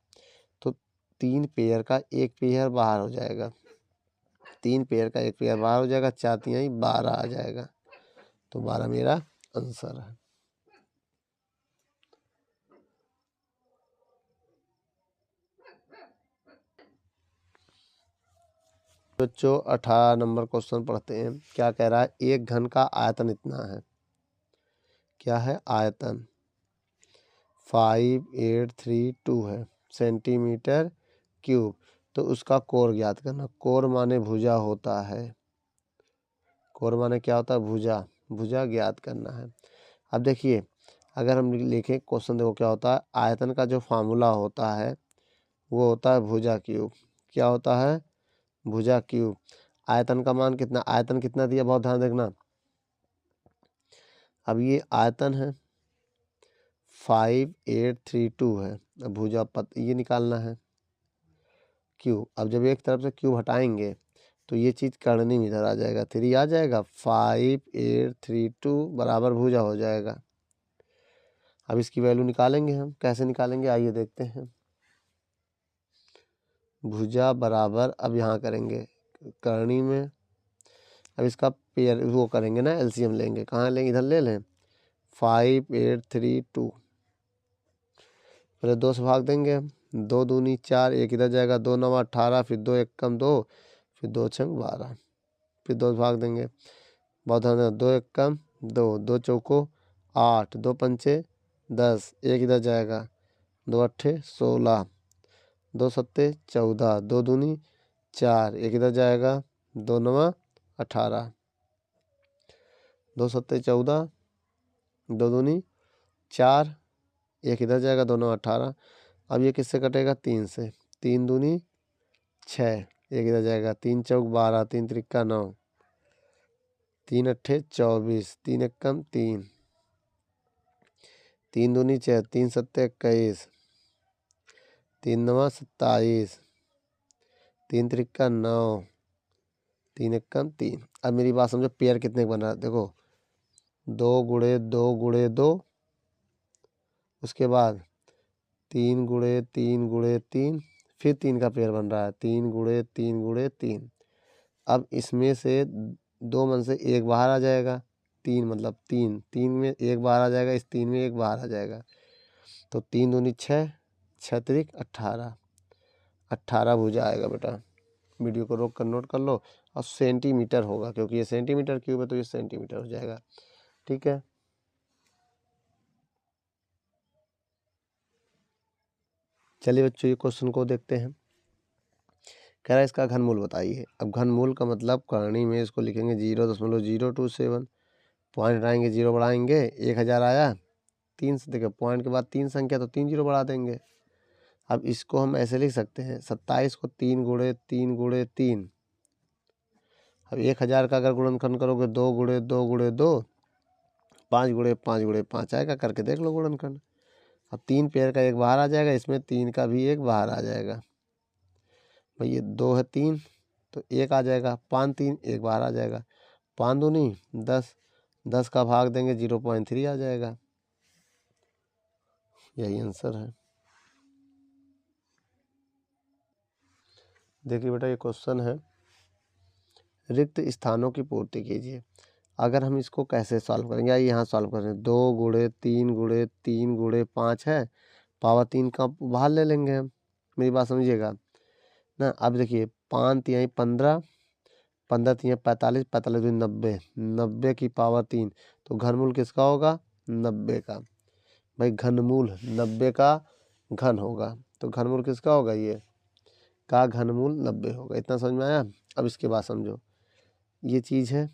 तो 3 पेयर का एक पेयर बाहर हो जाएगा, 3 पेयर का एक पेयर बाहर हो जाएगा, 4 तिहाई 12 आ जाएगा। तो 12 मेरा आंसर है। बच्चों 18 नंबर क्वेश्चन पढ़ते हैं। क्या कह रहा है? एक घन का आयतन इतना है। क्या है? आयतन 5832 है सेंटीमीटर क्यूब। तो उसका कोण ज्ञात करना। कोण माने भुजा होता है, कोण माने क्या होता है? भुजा, भुजा ज्ञात करना है। अब देखिए, अगर हम लिखें क्वेश्चन, देखो क्या होता है, आयतन का जो फार्मूला होता है वो होता है भुजा क्यूब। क्या होता है? भुजा क्यूब। आयतन का मान कितना, आयतन कितना दिया, बहुत ध्यान देखना, अब ये आयतन है 5832 है। अब भुजा पत्र ये निकालना है क्यू। अब जब एक तरफ से क्यूब हटाएंगे तो ये चीज़ करनी में इधर आ जाएगा, 3 आ जाएगा, 5832 बराबर भुजा हो जाएगा। अब इसकी वैल्यू निकालेंगे हम, कैसे निकालेंगे आइए देखते हैं। भुजा बराबर, अब यहाँ करेंगे करनी में, अब इसका पेयर वो करेंगे ना, एलसीएम लेंगे, कहाँ लेंगे, इधर ले लें, 5832 पहले 2 से भाग देंगे हम, 2 दूनी 4, एक इधर जाएगा, 2 9 18, फिर 2 1 कम 2, फिर 2 6 12, फिर 2 से भाग देंगे, बहुत 2 1 कम 2, 2 चौको 8, 2 पंचे 10, एक इधर जाएगा, 2 अट्ठे 16, 2 सत्ते 14, 2 दूनी 4, एक इधर जाएगा, 2 नवा 18, 2 सत्ते 14, 2 दूनी 4, एक इधर जाएगा, 2 नवा 18। अब ये किससे कटेगा, 3 से, 3 दूनी 6, एक इधर जाएगा, 3 चौक 12, 3 त्रिक्का 9, 3 अट्ठे 24, 3 एक कम 3, 3 दूनी 6, 3 सत्ते 21, 3 नवा 27, 3 त्रिक्का 9, 3 एक कम 3। अब मेरी बात समझो, पेयर कितने का बन रहा है, देखो 2 गुणे 2 गुणे 2, उसके बाद 3 गुणे 3 गुणे 3, फिर 3 का पेयर बन रहा है, 3 गुणे 3 गुणे 3। अब इसमें से 2 में से एक बाहर आ जाएगा, 3 मतलब 3, 3 में एक बाहर आ जाएगा, इस 3 में एक बाहर आ जाएगा, तो 3 दूनी 6, 6 त्रिक 18, 18 भुजा आएगा बेटा। वीडियो को रोक कर नोट कर लो, और सेंटीमीटर होगा, क्योंकि ये सेंटीमीटर क्यूब है तो ये सेंटीमीटर हो जाएगा। ठीक है, चलिए बच्चों ये क्वेश्चन को देखते हैं। कह रहा है इसका घनमूल बताइए। अब घनमूल का मतलब करणी में इसको लिखेंगे 0.027, पॉइंट हटाएंगे, 0 बढ़ाएंगे, 1000 आया, 3 से देखो पॉइंट के बाद 3 संख्या तो 3 0 बढ़ा देंगे। अब इसको हम ऐसे लिख सकते हैं, 27 को 3 गुणे 3 गुणे 3। अब 1000 का अगर गुणनखंड करोगे 2 गुणे 2 गुणे 2, 5 गुणे 5 गुणे 5 आएगा, करके देख लो गुणनखंड। अब 3 पेयर का एक बाहर आ जाएगा, इसमें 3 का भी एक बाहर आ जाएगा, भाई ये 2 है 3 तो एक आ जाएगा, 5 3 एक बाहर आ जाएगा, 5 दूनी 10, 10 का भाग देंगे 0.3 आ जाएगा। यही आंसर है। देखिए बेटा ये क्वेश्चन है, रिक्त स्थानों की पूर्ति कीजिए। अगर हम इसको कैसे सॉल्व करेंगे, आइए यहाँ सॉल्व करें। 2 गुणे 3 गुणे 3 गुणे 5 है, पावर 3 का बाहर ले लेंगे हम, मेरी बात समझिएगा ना। अब देखिए 5 तिहाई 15, 15 तिहाई 45, 45 दूनी 90, 90 की पावर 3, तो घनमूल किसका होगा, 90 का। भाई घनमूल 90 का घन होगा, तो घनमूल किसका होगा, ये का घनमूल 90 होगा। इतना समझ में आया। अब इसके बाद समझो, ये चीज़ है,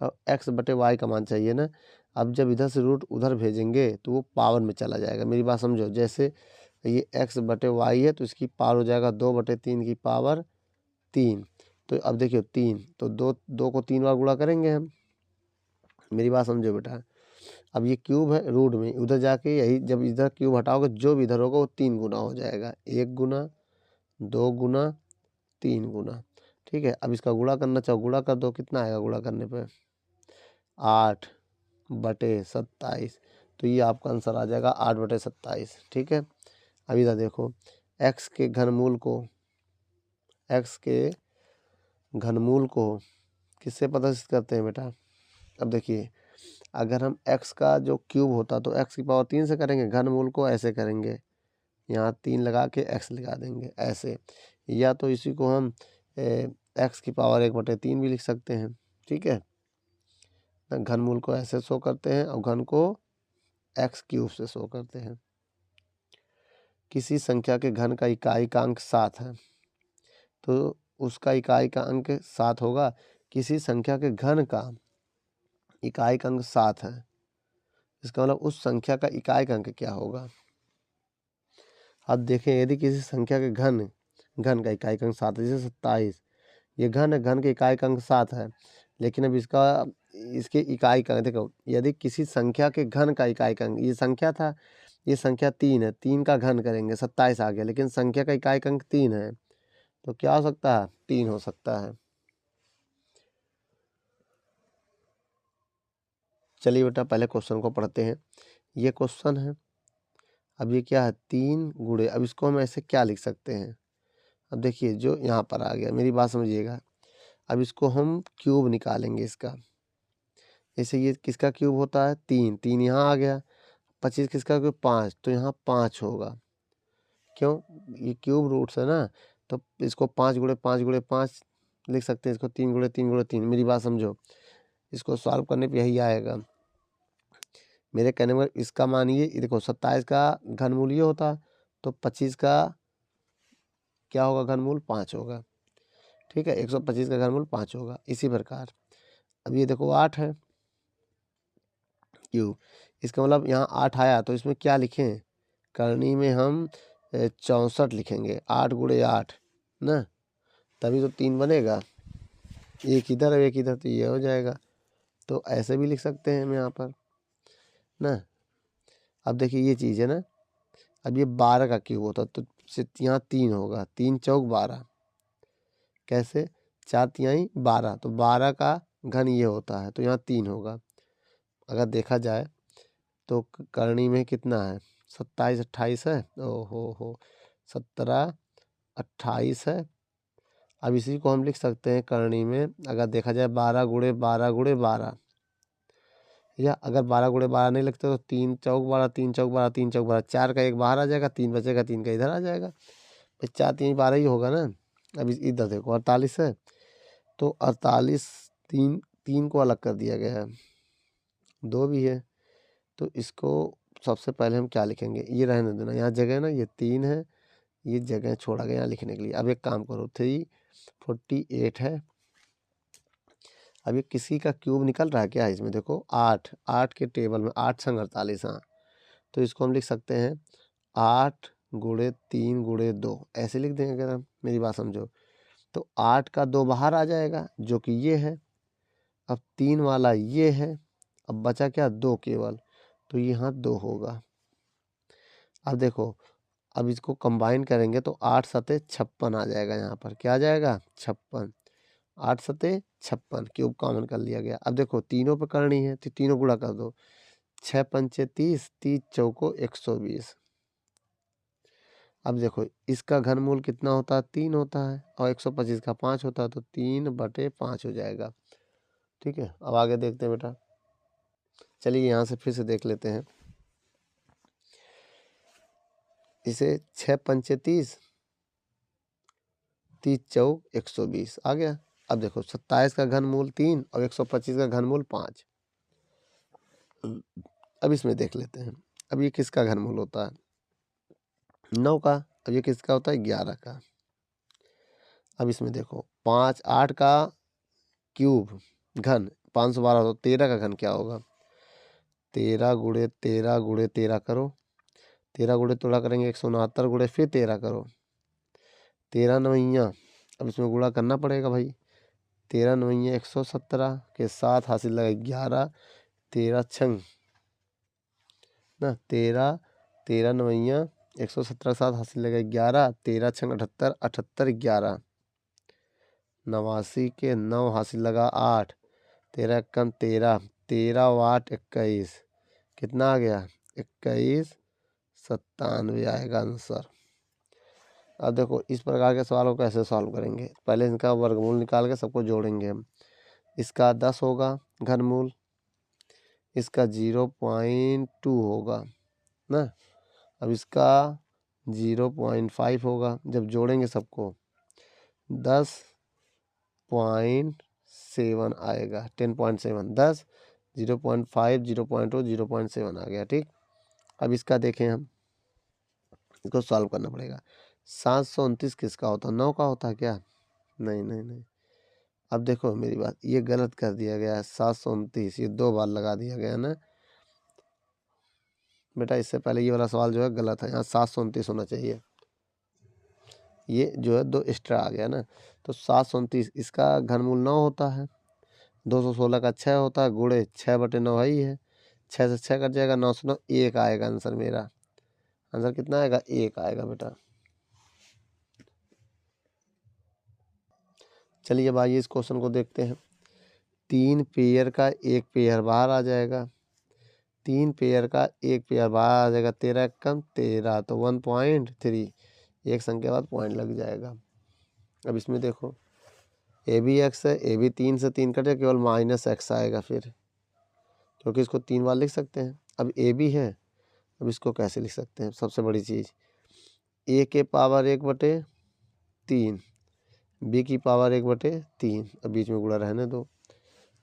अब x बटे वाई का मान चाहिए ना। अब जब इधर से रूट उधर भेजेंगे तो वो पावर में चला जाएगा, मेरी बात समझो। जैसे ये x बटे वाई है तो इसकी पावर हो जाएगा 2/3 की पावर 3। तो अब देखियो 3, तो 2 को 3 बार गुणा करेंगे हम, मेरी बात समझो बेटा। अब ये क्यूब है, रूट में उधर जाके यही जब इधर क्यूब हटाओगे जो भी इधर होगा वो 3 गुना हो जाएगा, 1 गुना 2 गुना 3 गुना। ठीक है, अब इसका गुणा करना चाहो गुणा कर दो, कितना आएगा गुणा करने पे, 8/27, तो ये आपका आंसर आ जाएगा 8/27। ठीक है, अब इधर देखो x के घनमूल को किससे प्रदर्शित करते हैं बेटा। अब देखिए अगर हम x का जो क्यूब होता तो x की पावर 3 से करेंगे, घनमूल को ऐसे करेंगे, यहाँ 3 लगा के x लगा देंगे ऐसे, या तो इसी को हम x की पावर 1/3 भी लिख सकते हैं। ठीक है, घनमूल को ऐसे शो करते हैं और घन को x क्यूब से शो करते हैं। किसी संख्या के घन का इकाई का अंक 7 है तो उसका इकाई का अंक 7 होगा। किसी संख्या के घन का इकाई का अंक 7 है, इसका मतलब उस संख्या का इकाई का अंक क्या होगा। अब देखें यदि किसी संख्या के घन का इकाई का अंक 7 है, जैसे 27, ये घन है, घन के इकाई का अंक 7 है, लेकिन अब इसका इसके इकाई का देखो, यदि किसी संख्या के घन का इकाई का अंक, ये संख्या था, ये संख्या 3 है, 3 का घन करेंगे 27 आ गया, लेकिन संख्या का इकाई का अंक 3 है, तो क्या हो सकता है? 3 हो सकता है। चलिए बेटा पहले क्वेश्चन को पढ़ते हैं। ये क्वेश्चन है, अब ये क्या है? 3 गुणे, अब इसको हम ऐसे क्या लिख सकते हैं? अब देखिए जो यहाँ पर आ गया, मेरी बात समझिएगा, अब इसको हम क्यूब निकालेंगे इसका। जैसे ये किसका क्यूब होता है? 3, 3 यहाँ आ गया, 25 किसका क्यूब? 5, तो यहाँ 5 होगा। क्यों? ये क्यूब रूट्स है ना, तो इसको 5 गुणे 5 गुणे 5 लिख सकते हैं, इसको 3 गुणे 3 गुणे 3। मेरी बात समझो, इसको सॉल्व करने पे यही आएगा। मेरे कहने में इसका मानिए, ये देखो 27 का घनमूल ये होता, तो 25 का क्या होगा? घनमूल 5 होगा। ठीक है, 125 का घनमूल 5 होगा। इसी प्रकार अब ये देखो 8 है क्यूब, इसका मतलब यहाँ 8 आया, तो इसमें क्या लिखें? करनी में हम 64 लिखेंगे। 8 गुणे 8 ना, तभी तो 3 बनेगा। एक इधर और एक इधर, तो ये हो जाएगा। तो ऐसे भी लिख सकते हैं हम यहाँ पर ना। अब देखिए ये चीज़ है ना, अब ये 12 का क्यूब होता तो यहाँ 3 होगा, 3 चौक 12, कैसे? 4 तिहाई 12, तो 12 का घन ये होता है, तो यहाँ 3 होगा। अगर देखा जाए तो करनी में कितना है? 27 28 है, हो 17 28 है। अब इसी को हम लिख सकते हैं करनी में, अगर देखा जाए 12 गुणे 12 गुणे 12, या अगर 12 गुणे 12 नहीं लिखते तो 3 चौक 12, 3 चौक 12, 3 चौक 12, 4 का 1 बाहर आ जाएगा, 3 बचेगा, 3 का इधर आ जाएगा, भाई 4 3 12 ही होगा ना। अब इधर देखो 48 है, तो 48 3 को अलग कर दिया गया है, 2 भी है, तो इसको सबसे पहले हम क्या लिखेंगे? ये रहने देना, यहाँ जगह है ना, ये 3 है, ये जगह छोड़ा गया यहाँ लिखने के लिए। अब एक काम करो, 348 है। अब ये किसी का क्यूब निकल रहा है क्या? इसमें देखो 8, 8 के टेबल में 8 संग 48, हाँ, तो इसको हम लिख सकते हैं 8 गुणे 3 गुणे 2, ऐसे लिख देंगे अगर हम। मेरी बात समझो, तो 8 का 2 बाहर आ जाएगा, जो कि ये है। अब 3 वाला ये है, अब बचा क्या? 2 केवल, तो यहाँ 2 होगा। अब देखो, अब इसको कंबाइन करेंगे तो 8 सते 56 आ जाएगा, यहाँ पर क्या आ जाएगा? 56, 8 सते 56, क्यूब कॉमन कर लिया गया। अब देखो तीनों पे करनी है, तो तीनों गुणा कर दो, 6 पंचे 30, 30 चौको 120। अब देखो इसका घनमूल कितना होता है? 3 होता है, और 125 का 5 होता है, तो 3/5 हो जाएगा। ठीक है, अब आगे देखते हैं बेटा। चलिए यहाँ से फिर से देख लेते हैं इसे। 6 पंचे 30, 30 चौक 120 आ गया। अब देखो 27 का घनमूल 3 और 125 का घनमूल 5। अब इसमें देख लेते हैं, अब ये किसका घनमूल होता है? 9 का। अब ये किसका होता है? 11 का। अब इसमें देखो 5 8 का क्यूब घन 512, तो 13 का घन क्या होगा? 13 गुणे 13 गुणे 13 करो, 13 गुणे 13 करेंगे 169 गुणे फिर 13 करो, 13 नवैया, अब इसमें गुणा करना पड़ेगा भाई। 13 नवैया 117 के साथ हासिल लगा 11, 13 छंग ना, 13 नवैया 117 के साथ हासिल लगा 11, 13 छंग 78, 78 11, 89 के 9 हासिल लगा 8, 13 कम 13, 13 वाट 21, कितना आ गया? 2197 आएगा आंसर। अब देखो इस प्रकार के सवालों को कैसे सॉल्व करेंगे? पहले इनका वर्गमूल निकाल के सबको जोड़ेंगे हम। इसका 10 होगा घनमूल, इसका 0.2 होगा ना, अब इसका 0.5 होगा। जब जोड़ेंगे सबको 10.7 आएगा, 10.7, 10, 0.5, 0.2, 0.7 आ गया। ठीक, अब इसका देखें हम, इसको सॉल्व करना पड़ेगा। 729 किसका होता है? 9 का होता है क्या? नहीं नहीं नहीं। अब देखो मेरी बात, ये गलत कर दिया गया है। 729 ये 2 बार लगा दिया गया ना बेटा, इससे पहले ये वाला सवाल जो है गलत है, यहाँ 729 होना चाहिए। ये जो है 2 एक्स्ट्रा आ गया ना, तो 729 इसका घनमूल 9 होता है, 216 का 6 होता है, गुणे 6/9 ही है, 6 से 6 कट जाएगा, 9 से 9 1 आएगा आंसर मेरा। आंसर कितना आएगा? 1 आएगा बेटा। चलिए अब आइए इस क्वेश्चन को देखते हैं। 3 पेयर का 1 पेयर बाहर आ जाएगा, 3 पेयर का 1 पेयर बाहर आ जाएगा, 13 कम 13 तो 1.3, एक संख्या बाद पॉइंट लग जाएगा। अब इसमें देखो ए बी एक्स है, ए बी 3 से 3 कटे, केवल -x आएगा फिर, क्योंकि इसको 3 बार लिख सकते हैं। अब ए बी है, अब इसको कैसे लिख सकते हैं? सबसे बड़ी चीज़ ए के पावर 1/3, बी की पावर 1/3, अब बीच में गुणा रहने दो।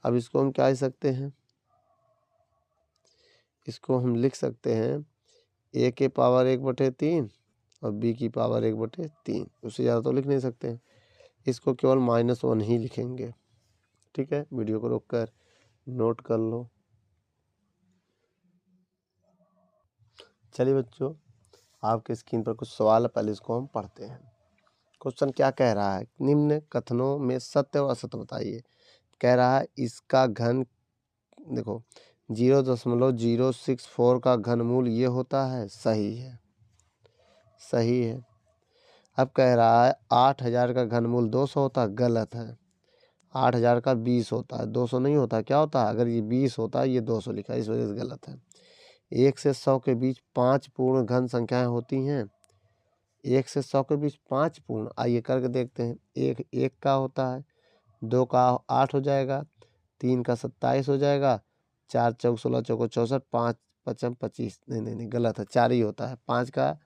अब इसको हम क्या लिख सकते हैं? इसको हम लिख सकते हैं ए के पावर 1/3 और बी की पावर 1/3, उससे ज़्यादा तो लिख नहीं सकते हैं। इसको केवल -1 ही लिखेंगे। ठीक है, वीडियो को रोक कर नोट कर लो। चलिए बच्चों, आपके स्क्रीन पर कुछ सवाल है, पहले इसको हम पढ़ते हैं। क्वेश्चन क्या कह रहा है? निम्न कथनों में सत्य और असत्य बताइए। कह रहा है इसका घन, देखो 0.064 का घनमूल ये होता है, सही है, सही है। अब कह रहा है 8000 का घनमूल 200 होता है, गलत है। 8000 का 20 होता है, 200 नहीं होता। क्या होता है? अगर ये 20 होता है, ये 200 लिखा है, इस वजह से गलत है। 1 से 100 के बीच 5 पूर्ण घन संख्याएं होती हैं। 1 से 100 के बीच 5 पूर्ण, आइए करके देखते हैं। 1 का होता है, 2 का 8 हो जाएगा, 3 का 27 हो जाएगा, 4 चौक 16 चौको 64, 5 पचम 25, नहीं नहीं नहीं गलत है, 4 ही होता है, 5 का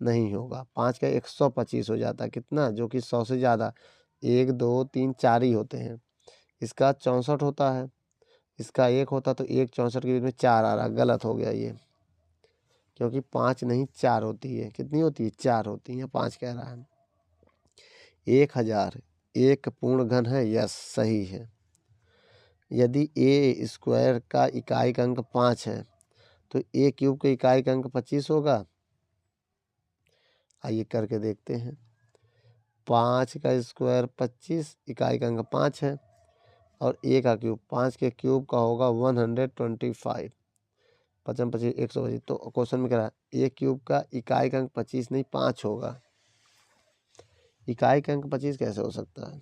नहीं होगा। 5 का 125 हो जाता है, कितना? जो कि 100 से ज़्यादा, 1 2 3 4 ही होते हैं। इसका 64 होता है, इसका 1 होता तो 1 64 के बीच में 4 आ रहा, गलत हो गया ये, क्योंकि 5 नहीं 4 होती है। कितनी होती है? 4 होती है, 5 कह रहा है। 1000 एक पूर्ण घन है, यस सही है। यदि ए स्क्वायर का इकाई अंक 5 है तो ए क्यूब का इकाई अंक 25 होगा। आइए करके देखते हैं। 5 का स्क्वायर 25, इकाई का अंक 5 है, और ए का क्यूब 5 के क्यूब का होगा 125, 55 25 125। तो क्वेश्चन में कह रहा है ए क्यूब का इकाई का अंक 25 नहीं 5 होगा। इकाई का अंक 25 कैसे हो सकता है?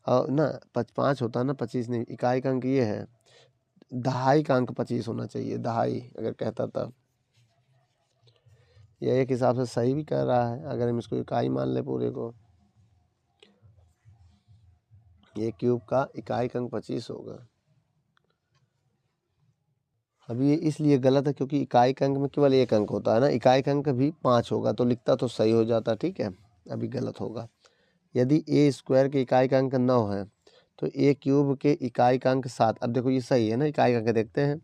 और ना 5 होता है ना, 25 नहीं। इकाई का अंक ये है, दहाई का अंक 25 होना चाहिए, दहाई अगर कहता तब। यह एक हिसाब से सही भी कह रहा है, अगर हम इसको इकाई मान ले पूरे को। ये क्यूब का इकाई का अंक 25 होगा। अब ये इसलिए गलत है क्योंकि इकाई का अंक में केवल 1 अंक होता है ना, इकाई का अंक भी 5 होगा तो लिखता तो सही हो जाता। ठीक है, अभी गलत होगा। यदि ए स्क्वायर के इकाई का अंक 9 है तो ए क्यूब के इकाई का अंक 7। अब देखो ये सही है ना, इकाई का अंक देखते हैं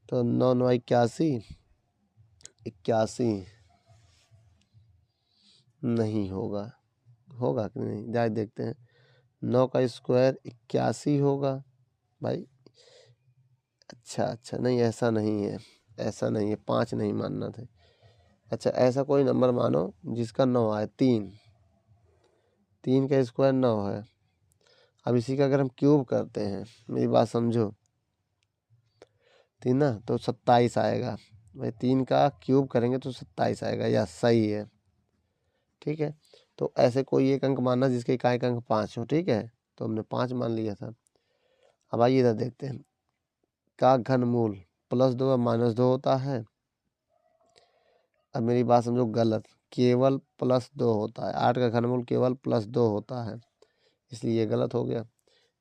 तो 9 9 81, 81 नहीं होगा, होगा कि नहीं जाए देखते हैं। 9 का स्क्वायर 81 होगा भाई। अच्छा अच्छा, नहीं ऐसा नहीं है, ऐसा नहीं है, 5 नहीं मानना था। अच्छा ऐसा कोई नंबर मानो जिसका 9 आए। 3 का स्क्वायर 9 है। अब इसी का अगर हम क्यूब करते हैं, मेरी बात समझो, 3 ना तो 27 आएगा भाई। 3 का क्यूब करेंगे तो 27 आएगा, या सही है। ठीक है, तो ऐसे कोई एक अंक मानना जिसके इकाई का अंक 5 हो। ठीक है, तो हमने 5 मान लिया था। अब आइए इधर देखते हैं। का घनमूल +2 या -2 होता है। अब मेरी बात समझो, गलत, केवल +2 होता है। 8 का घनमूल केवल +2 होता है, इसलिए ये गलत हो गया,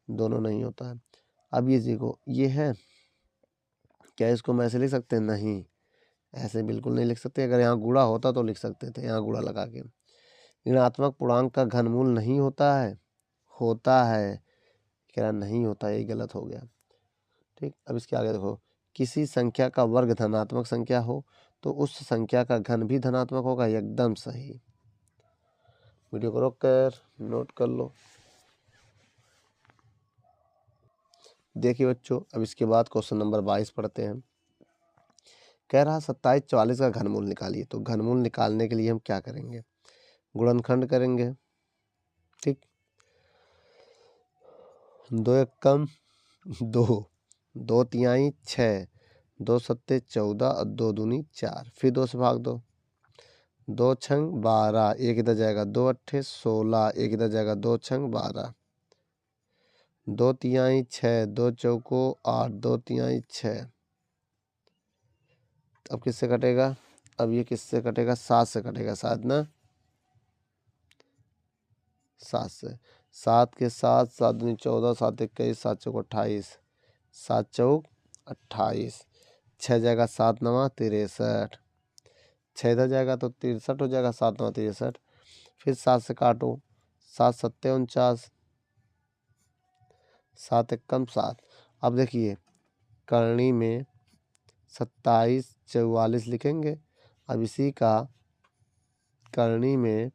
दोनों नहीं होता है। अब ये देखो, ये है, क्या इसको हम ऐसे लिख सकते हैं? नहीं, ऐसे बिल्कुल नहीं लिख सकते। अगर यहाँ गुणा होता तो लिख सकते थे, यहाँ गुणा लगा के। ऋणात्मक पूर्णांक का घनमूल नहीं होता है, होता है, कह रहा नहीं होता, ये गलत हो गया। ठीक, अब इसके आगे देखो, किसी संख्या का वर्ग धनात्मक संख्या हो तो उस संख्या का घन भी धनात्मक होगा, एकदम सही। वीडियो को रोक कर नोट कर लो। देखिए बच्चों, अब इसके बाद क्वेश्चन नंबर 22 पढ़ते हैं। कह रहा 27 44 का घनमूल निकालिए। तो घनमूल निकालने के लिए हम क्या करेंगे? गुणनखंड करेंगे। ठीक, दो एक कम 2, 2 तिहाई 6, 2 सत्ते 14 और 2 दूनी 4, फिर 2 से भाग दो, 2 छंग 12, एक इधर जाएगा, 2 अट्ठे 16, एक इधर जाएगा, 2 छंग 12, 2 तिहाई 6, 2 चौको 8, 2 तिहाई 6। अब किससे कटेगा? अब ये किससे कटेगा? 7 से कटेगा शायद ना, 7 से। 7 के 7, 7 दूनी 14, 7 21, 7 चौक 28, 7 चौक 28, 6 जाएगा 7 नवा 63, 6 इधर जाएगा तो 63 हो जाएगा, 7 नवा 63, फिर 7 से काटो, 7 सत्ते 49, 7 एकम 7। अब देखिए करनी में 27 44 लिखेंगे। अब इसी का करनी में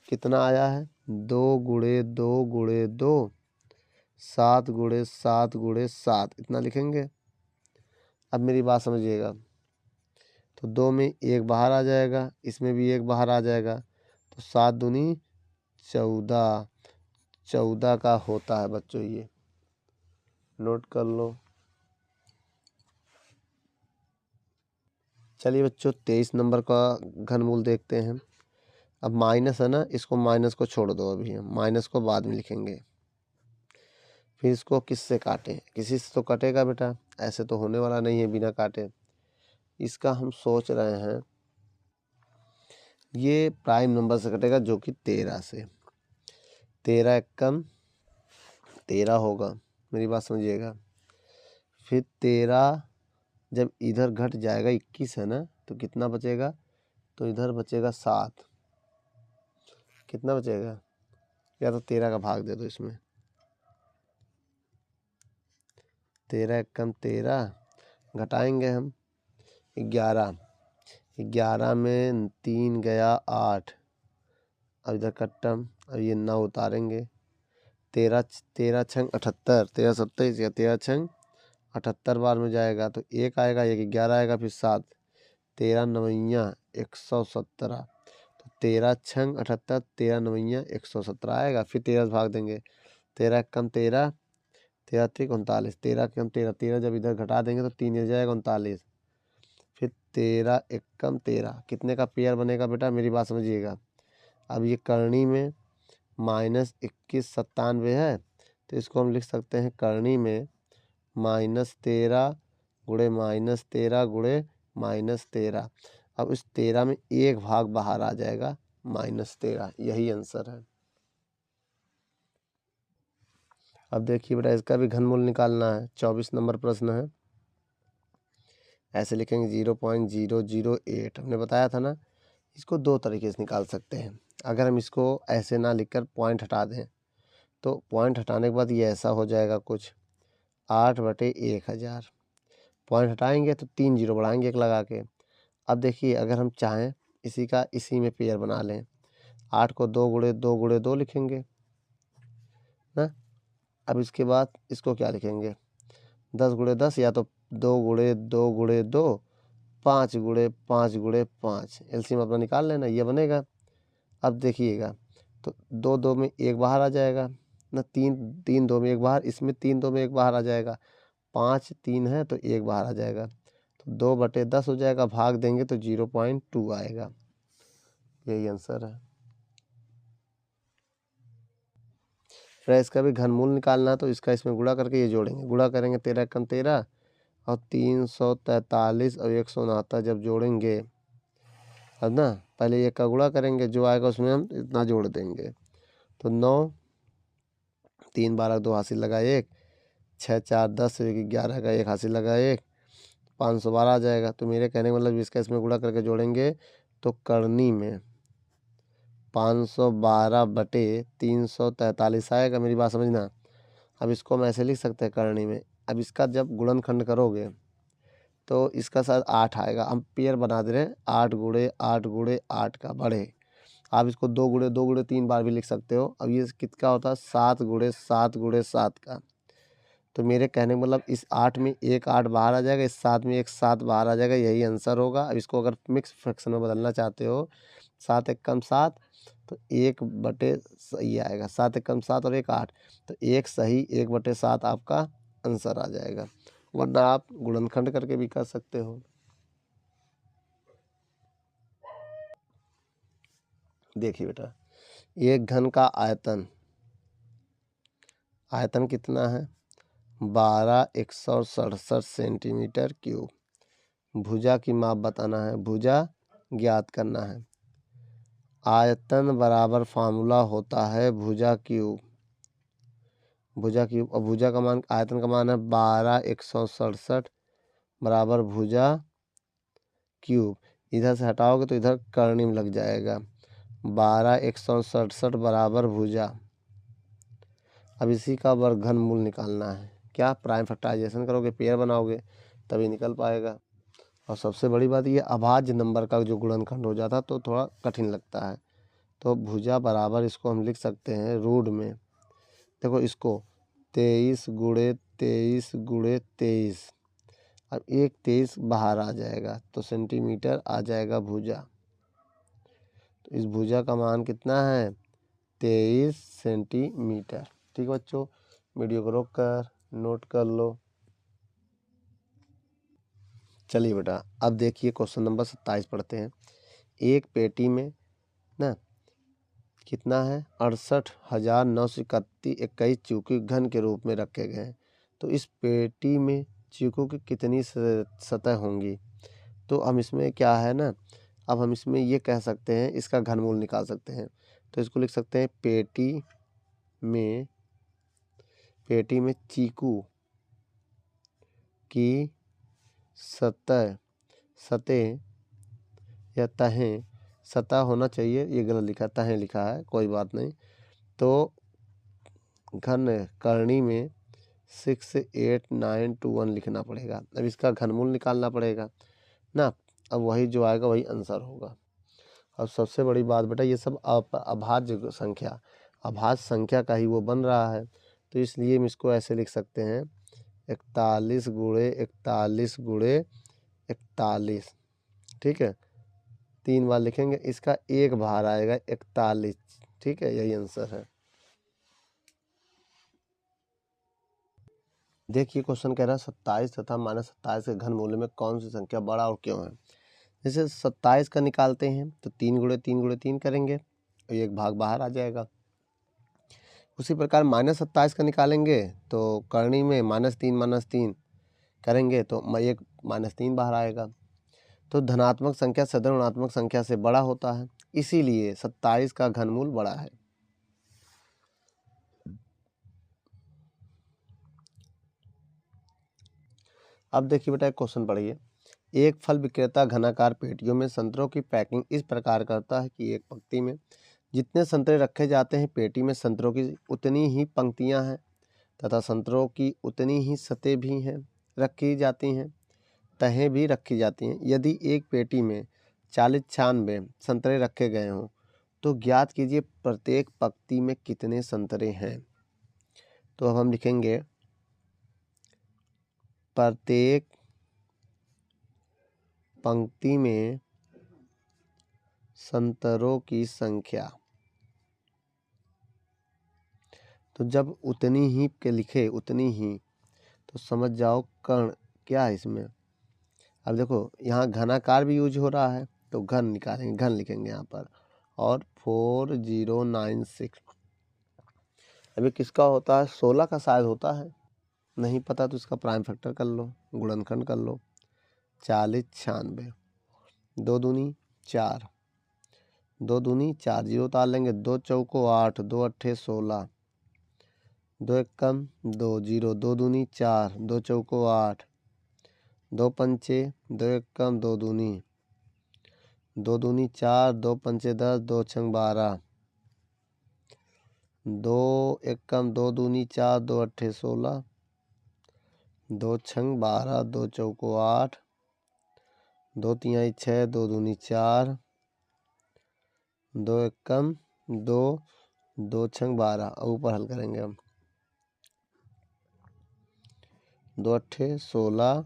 कितना आया है? 2 गुणे 2 गुणे 2, 7 गुणे 7 गुणे 7, इतना लिखेंगे। अब मेरी बात समझिएगा, तो 2 में 1 बाहर आ जाएगा, इसमें भी 1 बाहर आ जाएगा, तो 7 दूनी 14, 14 का होता है बच्चों, ये नोट कर लो। चलिए बच्चों 23 नंबर का घनमूल देखते हैं। अब माइनस है ना, इसको माइनस को छोड़ दो, अभी हम माइनस को बाद में लिखेंगे। फिर इसको किससे काटें? किसी से तो कटेगा बेटा, ऐसे तो होने वाला नहीं है बिना काटे। इसका हम सोच रहे हैं ये प्राइम नंबर से कटेगा, जो कि 13 से। 13 एकम 13 होगा, मेरी बात समझिएगा। फिर 13 जब इधर घट जाएगा, 21 है ना, तो कितना बचेगा? तो इधर बचेगा 7, कितना बचेगा? या तो 13 का भाग दे दो इसमें, 13 एकम 13, घटाएंगे हम 11, 11 में 3 गया 8, अब इधर कट्टम, अब ये 9 उतारेंगे, 13 13 छंग 78, 13 27 या 13 छंग 78 बार में जाएगा, तो 1 आएगा, 1 11 आएगा, फिर 7, 13 नवैया 117, तो 13 छंग 78, 13 नवैया 117 आएगा। फिर 13 से भाग देंगे, 13 कम 13, 13 त्रिक 39, 13 कम 13, 13 जब इधर घटा देंगे तो 3 इधर जाएगा 39, फिर 13 एकम 13, कितने का पेयर बनेगा बेटा? मेरी बात समझिएगा। अब ये करनी में -2197 है, तो इसको हम लिख सकते हैं करनी में -13 गुणे -13 गुणे -13। अब इस 13 में 1 भाग बाहर आ जाएगा, -13, यही आंसर है। अब देखिए बेटा इसका भी घनमूल निकालना है, 24 नंबर प्रश्न है। ऐसे लिखेंगे 0.008, हमने बताया था ना। इसको 2 तरीके से निकाल सकते हैं। अगर हम इसको ऐसे ना लिखकर पॉइंट हटा दें, तो पॉइंट हटाने के बाद ये ऐसा हो जाएगा कुछ 8/1000। पॉइंट हटाएंगे तो 3 जीरो बढ़ाएंगे 1 लगा के। अब देखिए अगर हम चाहें इसी का इसी में पेयर बना लें, 8 को 2 गुणे 2 गुणे 2 लिखेंगे ना। अब इसके बाद इसको क्या लिखेंगे? 10 गुणे 10, या तो 2 गुणे 2 गुणे 2, 5 गुणे 5 गुणे 5, एलसीएम अपना निकाल लेना, ये बनेगा। अब देखिएगा तो 2 2 में 1 बाहर आ जाएगा ना, 3 3 2 में 1 बाहर, इसमें 3 2 में 1 बाहर आ जाएगा, 5 3 है तो 1 बाहर आ जाएगा, तो 2/10 हो जाएगा, भाग देंगे तो 0.2 आएगा, यही आंसर है। फिर इसका भी घनमूल निकालना है, तो इसका इसमें गुणा करके ये जोड़ेंगे, गुणा करेंगे 13 कम 13 और 343 और 169 जब जोड़ेंगे, अब ना पहले एक का गुणा करेंगे, जो आएगा उसमें हम इतना जोड़ देंगे, तो 9 3 12 2 हासिल लगा 1, 6 4 10 11 का 1 हासिल लगा 1, 512 आ जाएगा। तो मेरे कहने का मतलब इसका इसमें गुणा करके जोड़ेंगे तो करनी में 512/343 आएगा, मेरी बात समझना। अब इसको हम ऐसे लिख सकते हैं करनी में, अब इसका जब गुणनखंड करोगे तो इसका साथ 8 आएगा, हम पेयर बना दे रहे हैं 8 गुणे 8 गुणे 8 का बढ़े। आप इसको 2 गुणे 2 गुणे 3 बार भी लिख सकते हो। अब ये कितना होता है? 7 गुणे 7 गुणे 7 का। तो मेरे कहने का मतलब इस 8 में एक 8 बाहर आ जाएगा, इस 7 में एक 7 बाहर आ जाएगा, यही आंसर होगा। अब इसको अगर मिक्स फ्रैक्शन में बदलना चाहते हो, 7 एकम 7 तो 1/, सही आएगा, 7 एकम 7 और 1 8, तो 1 सही, 1/7 आपका आंसर आ जाएगा। वरना आप गुणनखंड करके भी कर सकते हो। देखिए बेटा, एक घन का आयतन कितना है, 12,167 सेंटीमीटर क्यूब। भुजा की माप बताना है, भुजा ज्ञात करना है। आयतन बराबर फार्मूला होता है भुजा क्यूब, और भुजा का मान, आयतन का मान है 12,167 बराबर भुजा क्यूब। इधर से हटाओगे तो इधर करनी में लग जाएगा, 12,167 बराबर भुजा। अब इसी का वर्गमूल निकालना है। क्या, प्राइम फैक्टराइजेशन करोगे, पेयर बनाओगे, तभी निकल पाएगा। और सबसे बड़ी बात ये, अभाज्य नंबर का जो गुणनखंड हो जाता तो थोड़ा कठिन लगता है। तो भुजा बराबर, इसको हम लिख सकते हैं रूट में, देखो इसको 23 गुणे 23 गुणे 23, अब एक 23 बाहर आ जाएगा तो सेंटीमीटर आ जाएगा भुजा। तो इस भुजा का मान कितना है, 23 सेंटीमीटर। ठीक बच्चों, वीडियो को रोक कर नोट कर लो। चलिए बेटा, अब देखिए क्वेश्चन नंबर 27 पढ़ते हैं। एक पेटी में ना कितना है, 68,921 चीकू घन के रूप में रखे गए हैं। तो इस पेटी में चीकू की कितनी सतह होंगी। तो हम इसमें क्या है ना, अब हम इसमें ये कह सकते हैं, इसका घनमूल निकाल सकते हैं। तो इसको लिख सकते हैं, पेटी में चीकू की सतह या तहें, सतह होना चाहिए, ये गलत लिखा, तहें लिखा है, कोई बात नहीं। तो घन करनी में 68921 लिखना पड़ेगा। अब इसका घनमूल निकालना पड़ेगा ना। अब वही जो आएगा वही आंसर होगा। अब सबसे बड़ी बात बेटा, ये सब अभाज्य संख्या का ही वो बन रहा है, तो इसलिए हम इसको ऐसे लिख सकते हैं, 41 गुणे 41 गुणे 41। ठीक है, 3 बार लिखेंगे, इसका एक बाहर आएगा 41। ठीक है, यही आंसर है। देखिए क्वेश्चन कह रहा है 27 तथा -27 के घनमूल में कौन सी संख्या बड़ा और क्यों है। जैसे 27 का निकालते हैं तो 3 गुणे 3 गुणे 3 करेंगे, और एक भाग बाहर आ जाएगा। उसी प्रकार -27 का निकालेंगे तो करनी में -3 करेंगे तो एक -3 बाहर आएगा। तो धनात्मक संख्या सदैव ऋणात्मक संख्या से बड़ा होता है, इसीलिए 27 का घनमूल बड़ा है। अब देखिए बेटा, एक क्वेश्चन पढ़िए। एक फल विक्रेता घनाकार पेटियों में संतरों की पैकिंग इस प्रकार करता है कि एक पंक्ति में जितने संतरे रखे जाते हैं, पेटी में संतरों की उतनी ही पंक्तियां हैं तथा संतरों की उतनी ही सतह भी हैं रखी जाती हैं, तहें भी रखी जाती हैं। यदि एक पेटी में 40-96 संतरे रखे गए हों तो ज्ञात कीजिए प्रत्येक पंक्ति में कितने संतरे हैं। तो अब हम लिखेंगे, प्रत्येक पंक्ति में संतरों की संख्या। तो जब उतनी ही के लिखे, उतनी ही, तो समझ जाओ कर्ण क्या है इसमें। अब देखो यहाँ घनाकार भी यूज हो रहा है, तो घन निकालेंगे, घन लिखेंगे यहाँ पर, और 4096। अभी किसका होता है, 16 का शायद होता है, नहीं पता तो इसका प्राइम फैक्टर कर लो, गुणनखंड कर लो। 40-96, 2 दूनी 4, 2 दूनी 4, जीरो उतार लेंगे, 2 चौको 8, 2 अट्ठे 16, 2 एकम 2, जीरो, 2 दूनी 4, 2 चौको 8, 2 पंचे 2 एकम 2 दूनी, 2 दूनी 4, 2 पंचे 10, 2 छंग 12, 2 एकम 2 दूनी 4, 2 अट्ठे 16, 2 छंग 12, 2 चौको 8, 2 तिहाई 6, 2 दूनी 4, 2 एकम 2, 2 छंग 12। ऊपर हल करेंगे हम, 2 अट्ठे 16,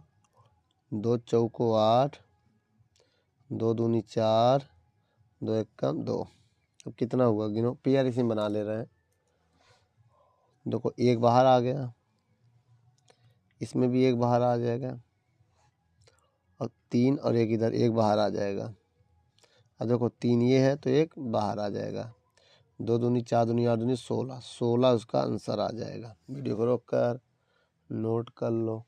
2 चौको 8, 2 दूनी 4, 2 एकम 2। अब कितना हुआ गिनो, पेयर इसी में बना ले रहे हैं। देखो एक बाहर आ गया, इसमें भी एक बाहर आ जाएगा, और 3 और एक इधर एक बाहर आ जाएगा। अब देखो 3 ये है तो एक बाहर आ जाएगा। 2 दूनी 4 दूनी 8 दूनी 16, 16 उसका आंसर आ जाएगा। वीडियो को रोक कर नोट कर लो।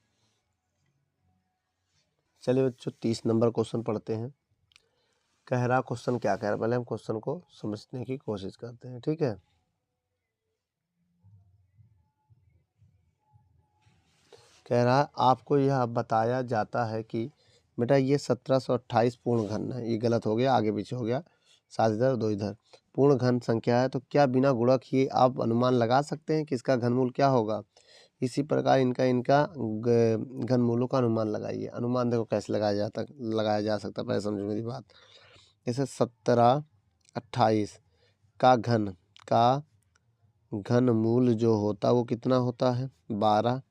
चलिए बच्चों 30 नंबर क्वेश्चन पढ़ते हैं। कह रहा क्वेश्चन क्या कह रहा है, पहले हम क्वेश्चन को समझने की कोशिश करते हैं, ठीक है। कह रहा है आपको यह बताया जाता है कि बेटा ये 1728 पूर्ण घन है। ये गलत हो गया, आगे पीछे हो गया, 7 इधर 2 इधर। पूर्ण घन संख्या है तो क्या बिना गुणक ही आप अनुमान लगा सकते हैं कि इसका घनमूल क्या होगा। इसी प्रकार इनका घनमूलों का अनुमान लगाइए। अनुमान देखो कैसे लगाया जा सकता, पहले समझो मेरी बात। जैसे 1728 का घनमूल जो होता है वो कितना होता है, 12।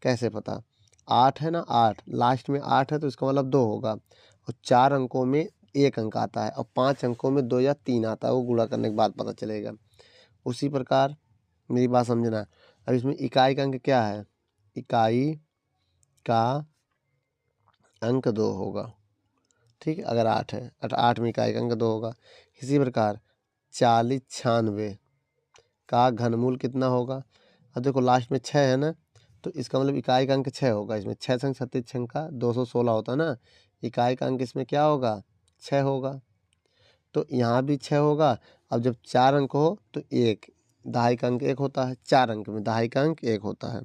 कैसे पता, 8 है ना, 8 लास्ट में 8 है तो इसका मतलब 2 होगा, और 4 अंकों में 1 अंक आता है, और 5 अंकों में 2 या 3 आता है, वो गुणा करने के बाद पता चलेगा। उसी प्रकार मेरी बात समझना। अब इसमें इकाई का अंक क्या है, इकाई का अंक 2 होगा, ठीक है। अगर 8 है, 8 में इकाई का अंक 2 होगा। इसी प्रकार 4096 का घनमूल कितना होगा। अब देखो लास्ट में 6 है ना, तो इसका मतलब इकाई का अंक 6 होगा। इसमें 6 संग 36 छंग का 216 होता है ना, इकाई का अंक इसमें क्या होगा, 6 होगा। तो यहाँ भी 6 होगा। अब जब 4 अंक हो तो 1, दहाई का अंक 1 होता है, 4 अंक में दहाई का अंक 1 होता है।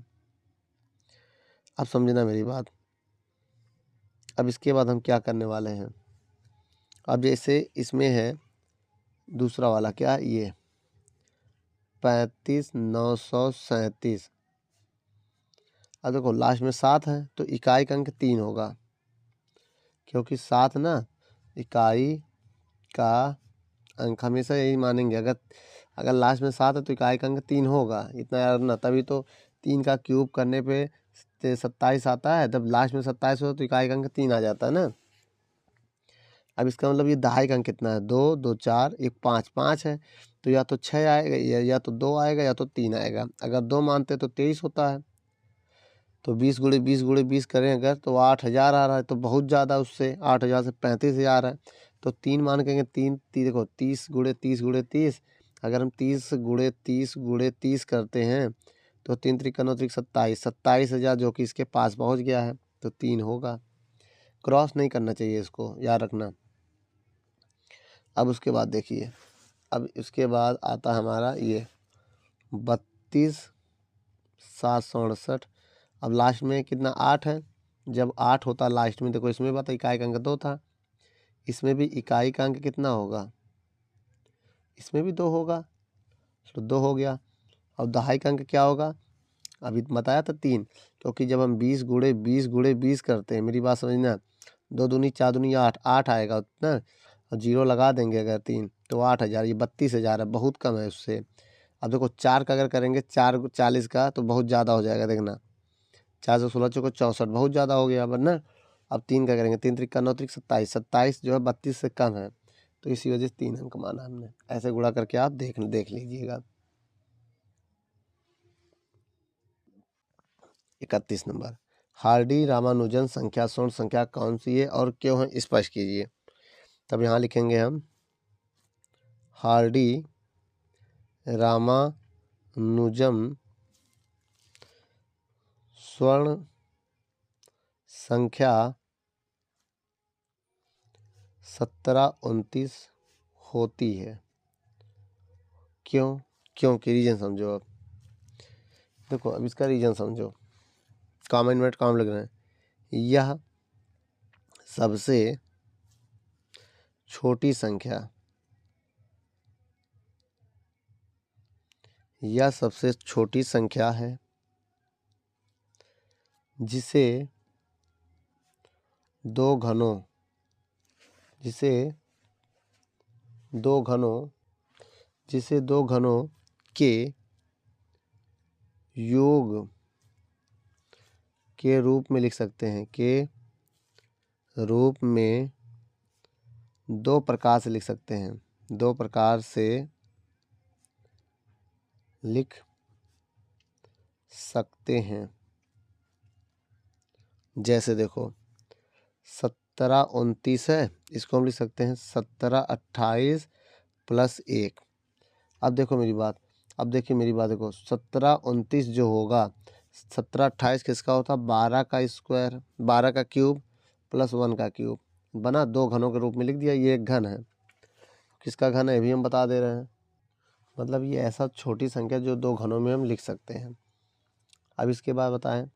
अब समझना मेरी बात। अब इसके बाद हम क्या करने वाले हैं, अब जैसे इसमें है दूसरा वाला क्या, ये 35937। अब देखो लास्ट में 7 है तो इकाई का अंक 3 होगा, क्योंकि 7 ना इकाई का अंक हमेशा यही मानेंगे। अगर लास्ट में 7 है तो इकाई का अंक 3 होगा, इतना याद रखना। तभी तो 3 का क्यूब करने पे 27 आता है, जब लास्ट में 27 हो तो इकाई का अंक 3 आ जाता है ना। अब इसका मतलब ये दहाई का अंक कितना है, 2 2 4 1 5, 5 है तो या तो 6 आएगा, या तो 2 आएगा, या तो 3 आएगा। अगर 2 मानते तो 23 होता है, तो 20 गुणे 20 गुणे 20 करें अगर तो 8000 आ रहा है, तो बहुत ज़्यादा, उससे 8000 से 35,000 है। तो 3 मान के 3 देखो 30 गुणे 30 गुणे 30, अगर हम 30 गुणे 30 गुणे 30 करते हैं तो 3 त्रिक 9 त्रिक 27, 27,000 जो कि इसके पास पहुंच गया है, तो 3 होगा। क्रॉस नहीं करना चाहिए, इसको याद रखना। अब उसके बाद देखिए, अब इसके बाद आता है हमारा ये 32,768। अब लास्ट में कितना, 8 है। जब 8 होता लास्ट में, देखो इसमें बात इकाई का अंक 2 था, इसमें भी इकाई का अंक कितना होगा, इसमें भी 2 होगा, तो 2 हो गया। अब दहाई का अंक क्या होगा, अभी बताया था 3, क्योंकि जब हम 20 गुणे 20 गुणे 20 करते हैं, मेरी बात समझना, 2 दूनी 4 दूनी 8, 8 आएगा उतना, और 0 लगा देंगे अगर 3, तो 8000, ये 32,000 है, बहुत कम है उससे। अब देखो 4 का अगर करेंगे, 4 40 का तो बहुत ज़्यादा हो जाएगा, देखना 4 से 16 चौको 64, बहुत ज़्यादा हो गया वरना। अब 3 का करेंगे, 3 त्रिक 9 त्रिक 27, 27 जो है 32 से कम है, तो इसी वजह से 3 अंक माना हमने। ऐसे गुणा करके आप देख लीजिएगा। 31 नंबर, हार्डी रामानुजन संख्या स्वर्ण संख्या कौन सी है और क्यों है, स्पष्ट कीजिए। तब यहाँ लिखेंगे हम हार्डी रामानुजम स्वर्ण संख्या 1729 होती है। क्योंकि रीजन समझो। अब देखो, अब इसका रीजन समझो, कॉमन मिनट काम लग रहे हैं। यह सबसे छोटी संख्या, यह सबसे छोटी संख्या है जिसे दो घनों के योग के रूप में लिख सकते हैं, के रूप में 2 प्रकार से लिख सकते हैं। दो प्रकार से लिख सकते हैं। जैसे देखो 17 29 है, इसको हम लिख सकते हैं 17 28 प्लस 1। अब देखो मेरी बात, अब देखिए मेरी बात देखो 17 29 जो होगा, 17 28 किसका होता है 12 का स्क्वायर, 12 का क्यूब प्लस 1 का क्यूब, बना दो घनों के रूप में लिख दिया। ये एक घन है, किसका घन है ये भी हम बता दे रहे हैं। मतलब ये ऐसा छोटी संख्या जो दो घनों में हम लिख सकते हैं। अब इसके बाद बताएं,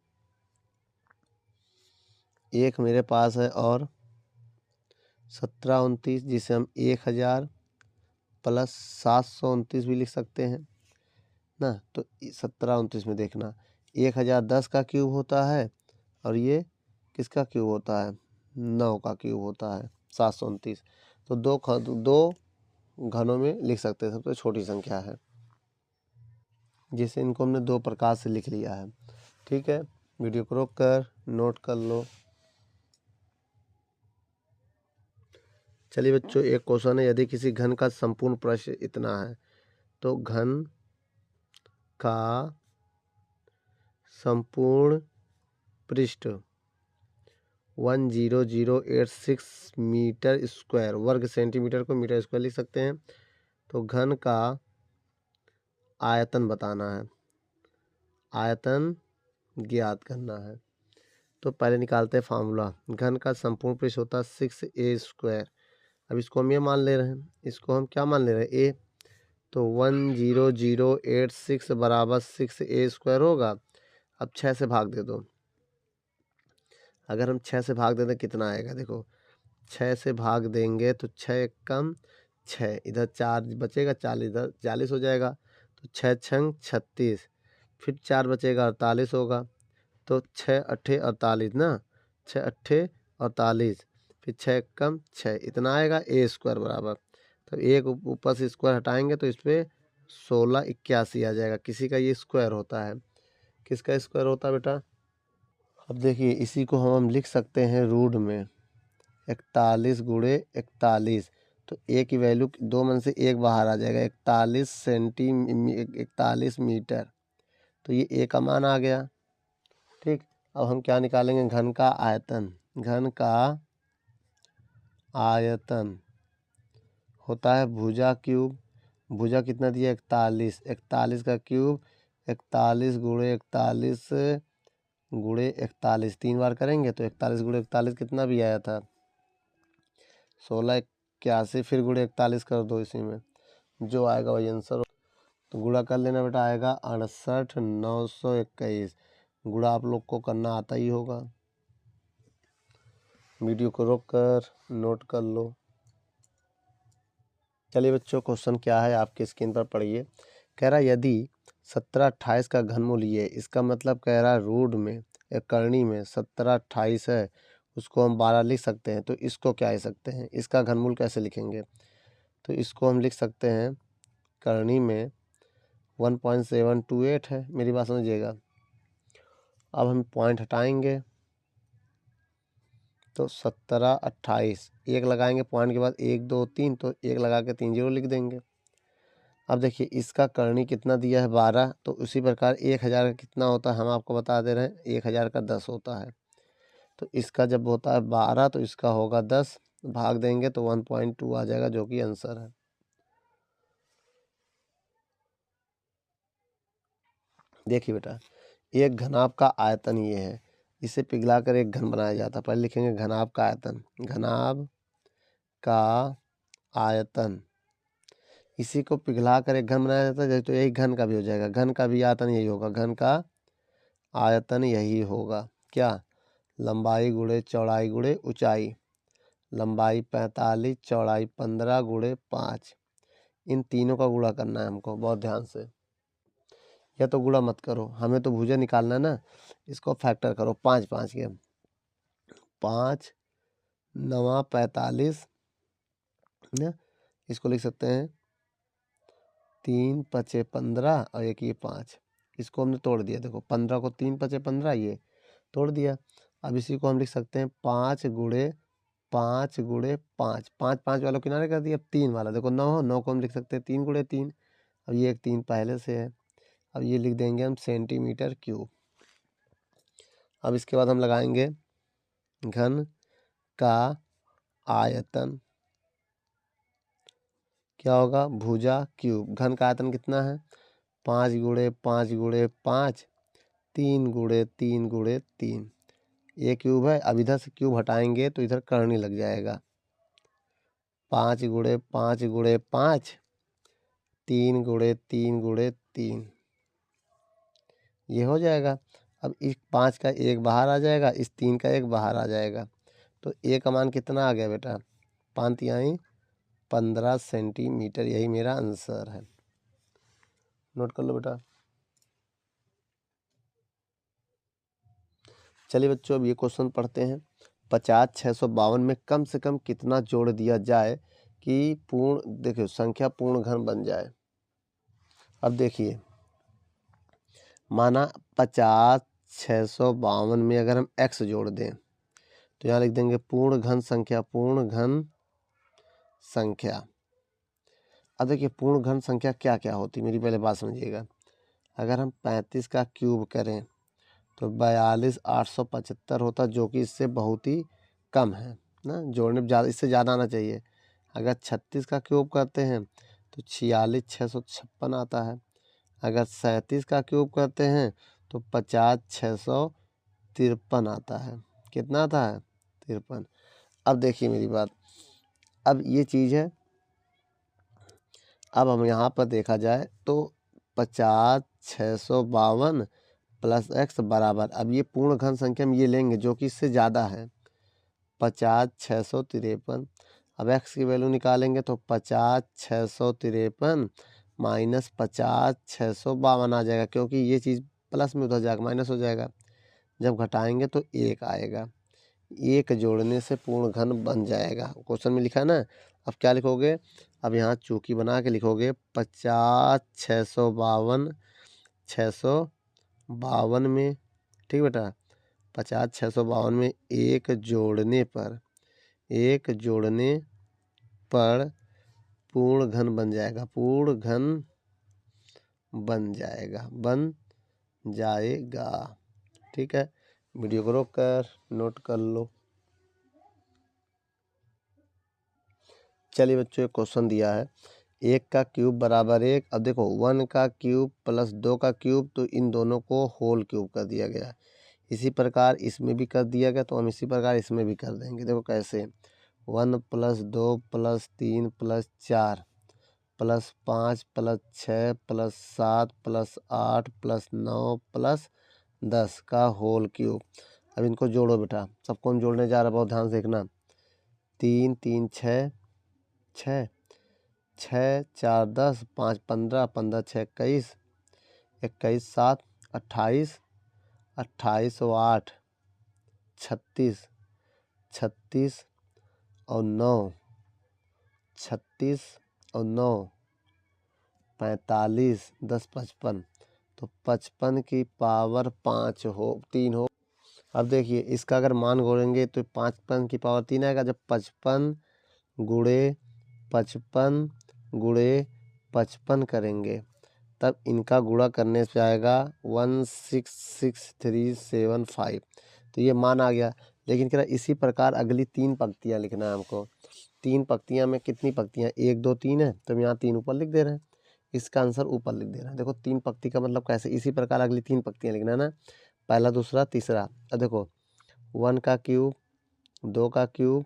एक मेरे पास है और 17 29 जिसे हम 1000 प्लस 729 भी लिख सकते हैं ना। तो 17 29 में देखना 1010 का क्यूब होता है और ये किसका क्यूब होता है 9 का क्यूब होता है 729। तो दो घनों में लिख सकते हैं, सबसे छोटी संख्या है, जिसे इनको हमने दो प्रकार से लिख लिया है। ठीक है, वीडियो को रोक कर नोट कर लो। चलिए बच्चों, एक क्वेश्चन है, यदि किसी घन का संपूर्ण पृष्ठ इतना है तो घन का संपूर्ण पृष्ठ 10086 मीटर स्क्वायर, वर्ग सेंटीमीटर को मीटर स्क्वायर लिख सकते हैं। तो घन का आयतन बताना है, आयतन ज्ञात करना है। तो पहले निकालते हैं फार्मूला। घन का संपूर्ण पृष्ठ होता है 6a²। अब इसको हम ये मान ले रहे हैं, इसको हम क्या मान ले रहे हैं ए। तो 10086 बराबर 6a² होगा। अब 6 से भाग दे दो, अगर हम 6 से भाग दें तो कितना आएगा देखो, 6 से भाग देंगे तो 6 कम 6, इधर 4 बचेगा, 40 इधर 40 हो जाएगा। तो 6 छंग 36, फिर 4 बचेगा 48 होगा। तो 6 अट्ठे 48 ना, 6 अट्ठे 48, फिर 6 कम 6, इतना आएगा a² बराबर। तो एक ऊपर से स्क्वायर हटाएंगे तो इस पर 1681 आ जाएगा। किसी का ये स्क्वायर होता है, किसका स्क्वायर होता है बेटा। अब देखिए इसी को हम लिख सकते हैं रूट में 41 गुणे 41। तो ए की वैल्यू दो मन से एक बाहर आ जाएगा, 41 मीटर। तो ये ए का मान आ गया। ठीक, अब हम क्या निकालेंगे, घन का आयतन। घन का आयतन होता है भुजा क्यूब, भुजा कितना दिया 41, 41 का क्यूब 41 गुणे 41 गुणे 41, 3 बार करेंगे तो 41 गुणे 41 कितना भी आया था 1681, फिर गुणे 41 कर दो, इसी में जो आएगा वही आंसर। तो गुणा कर लेना बेटा, आएगा 68,921। गुणा आप लोग को करना आता ही होगा। वीडियो को रोक कर नोट कर लो। चलिए बच्चों, क्वेश्चन क्या है आपके स्क्रीन पर पढ़िए। कह रहा यदि 17 28 का घनमूल ये, इसका मतलब कह रहा रूट में या करनी में 17 28 है, उसको हम 12 लिख सकते हैं। तो इसको क्या लिख सकते हैं, इसका घनमूल कैसे लिखेंगे। तो इसको हम लिख सकते हैं, करनी में 1.728 है, मेरी बात समझिएगा। अब हम पॉइंट हटाएंगे तो 17 28, एक लगाएंगे पॉइंट के बाद 1 2 3, तो एक लगा के 3 0 लिख देंगे। अब देखिए इसका करनी कितना दिया है 12, तो उसी प्रकार 1000 का कितना होता है हम आपको बता दे रहे हैं, 1000 का 10 होता है। तो इसका जब होता है 12 तो इसका होगा 10, भाग देंगे तो 1.2 आ जाएगा, जो कि आंसर है। देखिए बेटा, एक घनाभ का आयतन ये है, इसे पिघलाकर एक घन बनाया जाता है। पहले लिखेंगे घनाभ का आयतन, घनाभ का आयतन, इसी को पिघला कर एक घन बनाया जाता है। तो यही घन का भी हो जाएगा, घन का भी आयतन यही होगा, घन का आयतन यही होगा। क्या, लंबाई गुणे चौड़ाई गुणे ऊंचाई। लंबाई 45, चौड़ाई 15 गुणे 5, इन तीनों का गुणा करना है हमको, बहुत ध्यान से। या तो गुणा मत करो, हमें तो भुजा निकालना है ना, इसको फैक्टर करो 5 5 के, 5 9 45 ना, इसको लिख सकते हैं 3 5 15 और एक ये 5, इसको हमने तोड़ दिया। देखो 15 को 3 5 15 ये तोड़ दिया। अब इसी को हम लिख सकते हैं 5 गुणे 5 गुणे 5, 5 5 वालों किनारे कर दिया। अब 3 वाला देखो 9 हो, 9 को हम लिख सकते हैं 3 गुणे 3। अब ये एक 3 पहले से है, अब ये लिख देंगे हम सेंटीमीटर क्यूब। अब इसके बाद हम लगाएंगे घन का आयतन, क्या होगा भुजा क्यूब। घन का आयतन कितना है 5 गुणे 5 गुणे 5, 3 गुणे 3 गुणे 3, ये क्यूब है। अब इधर से क्यूब हटाएंगे तो इधर करनी लग जाएगा। 5 गुणे 5 गुणे 5, 3 गुणे 3 गुणे 3, ये हो जाएगा। अब इस 5 का एक बाहर आ जाएगा, इस 3 का एक बाहर आ जाएगा, तो ए का मान कितना आ गया बेटा 5 तिहाई 15 सेंटीमीटर। यही मेरा आंसर है, नोट कर लो बेटा। चलिए बच्चों अब ये क्वेश्चन पढ़ते हैं। 50 652 में कम से कम कितना जोड़ दिया जाए कि पूर्ण देखिए संख्या पूर्ण घन बन जाए। अब देखिए माना 50 652 में अगर हम x जोड़ दें तो यहाँ लिख देंगे पूर्ण घन संख्या, पूर्ण घन संख्या। अब देखिए पूर्ण घन संख्या क्या क्या होती, मेरी पहले बात समझिएगा। अगर हम 35 का क्यूब करें तो 42,875 होता, जो कि इससे बहुत ही कम है ना, जोड़ने ज़्यादा इससे ज़्यादा आना चाहिए। अगर 36 का क्यूब करते हैं तो 46,656 आता है। अगर 37 का क्यूब करते हैं तो 50,653 आता है। कितना आता है 53। अब देखिए मेरी बात, अब ये चीज़ है। अब हम यहाँ पर देखा जाए तो 50 652 प्लस x बराबर, अब ये पूर्ण घन संख्या हम ये लेंगे जो कि इससे ज़्यादा है 50 653। अब x की वैल्यू निकालेंगे तो 50 653 माइनस 50 652 आ जाएगा, क्योंकि ये चीज़ प्लस में उधर जाएगा माइनस हो जाएगा। जब घटाएंगे तो 1 आएगा, 1 जोड़ने से पूर्ण घन बन जाएगा। क्वेश्चन में लिखा है ना। अब क्या लिखोगे, अब यहाँ चौकी बना के लिखोगे 50 652 652 में, ठीक बेटा 50 652 में 1 जोड़ने पर पूर्ण घन बन जाएगा, पूर्ण घन बन जाएगा। ठीक है, वीडियो को रोक कर नोट कर लो। चलिए बच्चों एक क्वेश्चन दिया है 1 का क्यूब बराबर 1। अब देखो 1 का क्यूब प्लस 2 का क्यूब, तो इन दोनों को होल क्यूब कर दिया गया। इसी प्रकार इसमें भी कर दिया गया, तो हम इसी प्रकार इसमें भी कर देंगे। देखो कैसे 1 plus 2 plus 3 plus 4 plus 5 plus 6 plus 7 plus 8 plus 9 plus 10 का होल क्यूब। अब इनको जोड़ो बेटा, सबको हम जोड़ने जा रहे हैं, बहुत ध्यान से देखना। 3 3 6 6 6 4 10 5 15 15 6 21 21 7 28 28 और 8 36 36 और 9 36 और 9 45 10 55, तो 55 की पावर 5 हो 3 हो। अब देखिए इसका अगर मान जोड़ेंगे तो 55 की पावर 3 आएगा। जब 55 गुणे 55 गुणे 55 करेंगे तब इनका गुणा करने से आएगा 166375, तो ये मान आ गया। लेकिन कह रहा इसी प्रकार अगली 3 पंक्तियाँ लिखना है हमको। 3 पंक्तियाँ में कितनी पंक्तियाँ 1 2 3 है, तो हम यहाँ 3 ऊपर लिख दे रहे हैं, इसका आंसर ऊपर लिख दे रहे हैं। देखो 3 पंक्ति का मतलब कैसे, इसी प्रकार अगली 3 पंक्तियाँ लिखना है ना, पहला दूसरा तीसरा। अब देखो 1 का क्यूब 2 का क्यूब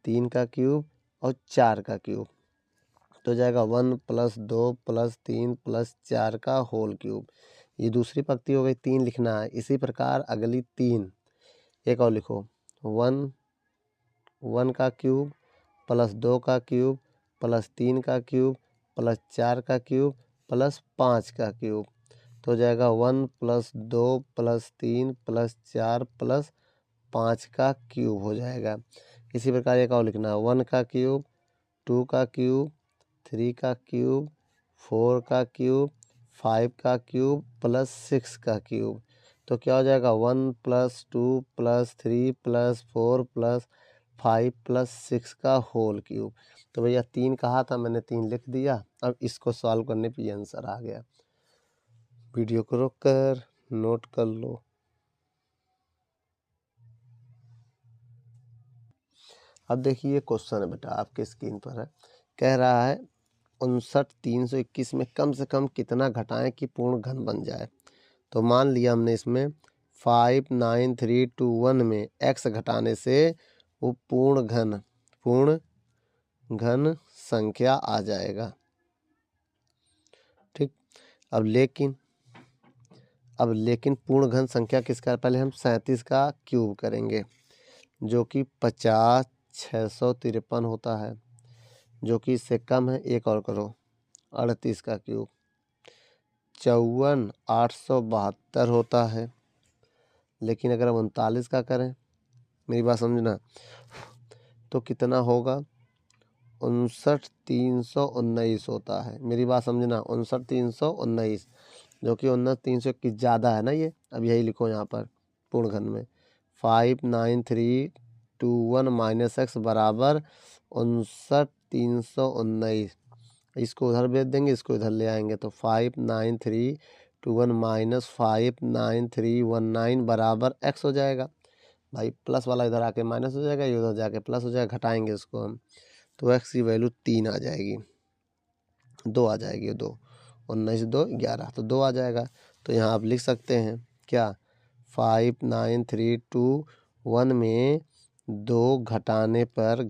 3 का क्यूब और 4 का क्यूब, तो जाएगा 1 प्लस 2 प्लस 3 प्लस 4 का होल क्यूब। ये दूसरी पंक्ति हो गई, 3 लिखना है। इसी प्रकार अगली 3 एक और लिखो 1 का क्यूब प्लस 2 का क्यूब प्लस 3 का क्यूब प्लस 4 का क्यूब प्लस 5 का क्यूब, तो जाएगा 1 प्लस 2 प्लस 3 प्लस 4 प्लस 5 का क्यूब हो जाएगा। इसी प्रकार एक और लिखना है 1 का क्यूब 2 का क्यूब 3 का क्यूब 4 का क्यूब 5 का क्यूब प्लस 6 का क्यूब, तो क्या हो जाएगा 1 प्लस 2 प्लस 3 प्लस 4 प्लस 5 + 6 का होल क्यूब। तो भैया 3 कहा था, मैंने 3 लिख दिया। अब इसको सॉल्व करने पे ये आंसर आ गया। वीडियो को रोक कर नोट कर लो। अब देखिए ये क्वेश्चन है बेटा, आपके स्क्रीन पर है। कह रहा है 59,321 में कम से कम कितना घटाएं कि पूर्ण घन बन जाए। तो मान लिया हमने इसमें 59321 में x घटाने से वो पूर्ण घन संख्या आ जाएगा। ठीक। अब लेकिन पूर्ण घन संख्या किसका है? पहले हम 37 का क्यूब करेंगे, जो कि 50,653 होता है, जो कि इससे कम है। एक और करो, 38 का क्यूब 54,872 होता है। लेकिन अगर हम 39 का करें, मेरी बात समझना, तो कितना होगा? 59,319 होता है। मेरी बात समझना, 59,319, जो कि 59,321 ज़्यादा है ना ये। अब यही लिखो यहाँ पर पूर्ण घन में 59321 माइनस एक्स बराबर 59,319। इसको उधर भेज देंगे, इसको इधर ले आएंगे, तो 59321 माइनस 59319 बराबर एक्स हो जाएगा। भाई प्लस वाला इधर आके माइनस हो जाएगा, ये उधर जाके प्लस हो जाएगा। घटाएंगे इसको हम, तो एक्स की वैल्यू 3 आ जाएगी, 2 आ जाएगी, 2 19 2 11, तो 2 आ जाएगा। तो यहाँ आप लिख सकते हैं क्या? 59321 में 2 घटाने पर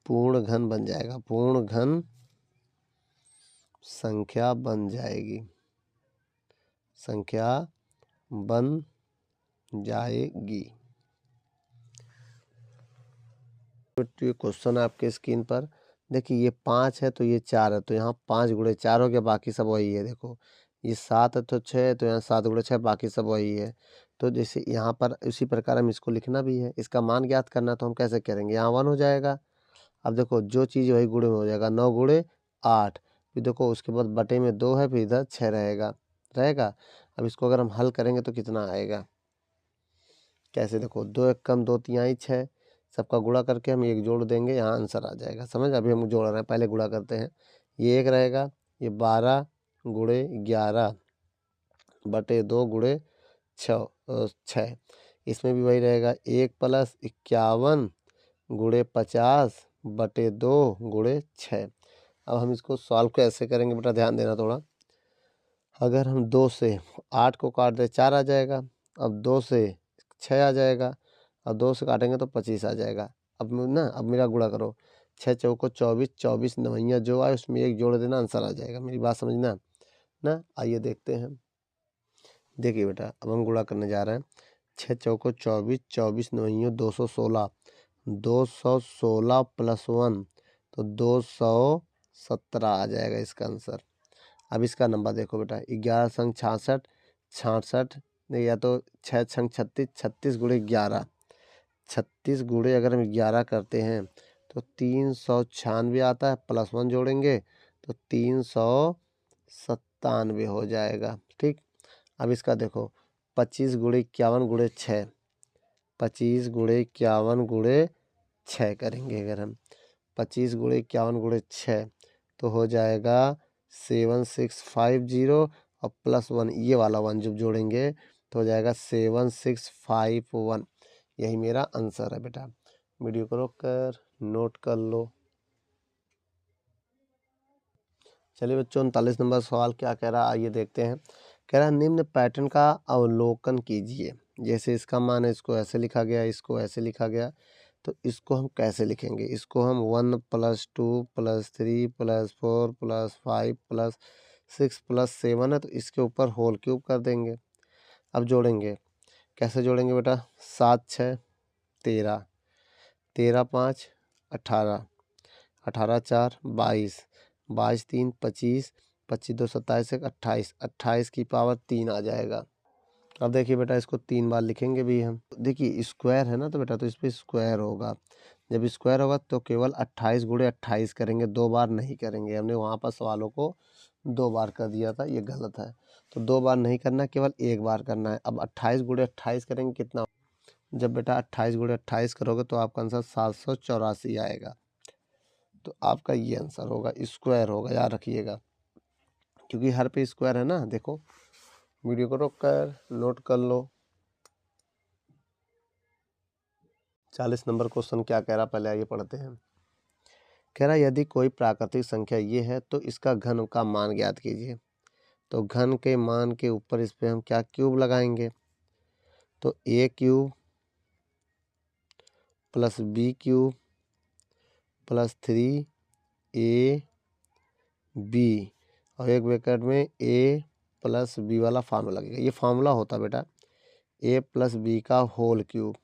पूर्ण घन बन जाएगा, पूर्ण घन संख्या बन जाएगी, संख्या बन जाएगी। क्वेश्चन आपके स्क्रीन पर देखिए, ये 5 है तो ये 4 है, तो यहाँ 5 गुणे 4 हो गया, बाकी सब वही है। देखो ये 7 है तो 6 है, तो यहाँ 7 गुणे 6, बाकी सब वही है। तो जैसे यहाँ पर उसी प्रकार हम इसको लिखना भी है। इसका मान ज्ञात करना, तो हम कैसे करेंगे? यहाँ 1 हो जाएगा। अब देखो जो चीज़ वही गुणे में हो जाएगा, 9 गुणे 8, फिर देखो उसके बाद बटे में 2 है, फिर इधर 6 रहेगा। अब इसको अगर हम हल करेंगे तो कितना आएगा? कैसे? देखो 2 एक कम 2 तिहाई 6, सबका गुणा करके हम एक जोड़ देंगे, यहाँ आंसर आ जाएगा। समझ? अभी हम जोड़ रहे हैं, पहले गुणा करते हैं। ये 1 रहेगा, ये 12 गुणे 11 बटे 2 गुणे 6। इसमें भी वही रहेगा, 1 + 51 गुणे 50 बटे 2 गुणे 6। अब हम इसको सॉल्व कैसे करेंगे बेटा, ध्यान देना थोड़ा। अगर हम 2 से 8 को काट दें 4 आ जाएगा। अब 2 से 6 आ जाएगा, और 2 से काटेंगे तो 25 आ जाएगा। अब मेरा गुणा करो, 6 चौको 24, 24 नवैया जो आए उसमें एक जोड़ देना, आंसर आ जाएगा। मेरी बात समझना ना। आइए देखते हैं। देखिए बेटा, अब हम गुणा करने जा रहे हैं। 6 चौको 24, 24 नवैया 216, 216 + 1 तो 217 आ जाएगा इसका आंसर। अब इसका नंबर देखो बेटा, 11 संग 66, 66 नहीं, या तो 6 संग 36, 36 गुणे 11, 36 गुणे अगर हम 11 करते हैं तो 396 आता है, +1 जोड़ेंगे तो 397 हो जाएगा। ठीक। अब इसका देखो 25 गुणे 51 गुणे 6, 25 गुणे 51 गुणे 6 करेंगे अगर हम, 25 गुणे 51 गुणे 6 तो हो जाएगा 7650, और +1 ये वाला 1 जब जोड़ेंगे तो हो जाएगा 7651। यही मेरा आंसर है बेटा। वीडियो को रोक कर नोट कर लो। चलिए बच्चों, 39 नंबर सवाल क्या कह रहा है, आइए देखते हैं। कह रहा है निम्न पैटर्न का अवलोकन कीजिए। जैसे इसका मान है, इसको ऐसे लिखा गया, इसको ऐसे लिखा गया, तो इसको हम कैसे लिखेंगे? इसको हम 1 + 2 + 3 + 4 + 5 + 6 + 7 है, तो इसके ऊपर होल क्यूब कर देंगे। अब जोड़ेंगे, कैसे जोड़ेंगे बेटा? 7 6 13, 13 5 18, 18 4 22, 22 3 25, 25 2 27 1 28, 28 की पावर 3 आ जाएगा। अब देखिए बेटा, इसको 3 बार लिखेंगे भी हम। देखिए स्क्वायर है ना, तो बेटा तो इस पर स्क्वायर होगा। जब स्क्वायर होगा तो केवल 28 गुणे 28 करेंगे, 2 बार नहीं करेंगे। हमने वहाँ पर सवालों को 2 बार कर दिया था, ये गलत है। तो 2 बार नहीं करना, केवल 1 बार करना है। अब 28 गुणे 28 करेंगे, कितना? जब बेटा 28 गुणे 28 करोगे तो आपका आंसर 784 आएगा। तो आपका ये आंसर होगा, स्क्वायर होगा, याद रखिएगा, क्योंकि हर पे स्क्वायर है ना। देखो वीडियो को रोक कर नोट कर लो। 40 नंबर क्वेश्चन क्या कह रहा, पहले आइए पढ़ते हैं। कह रहा यदि कोई प्राकृतिक संख्या ये है तो इसका घन का मान ज्ञात कीजिए। तो घन के मान के ऊपर इस पे हम क्या क्यूब लगाएंगे, तो a cube plus b cube plus 3 AB और एक ब्रैकेट में ए प्लस बी वाला फार्मूला लगेगा। ये फार्मूला होता है बेटा ए प्लस बी का होल क्यूब,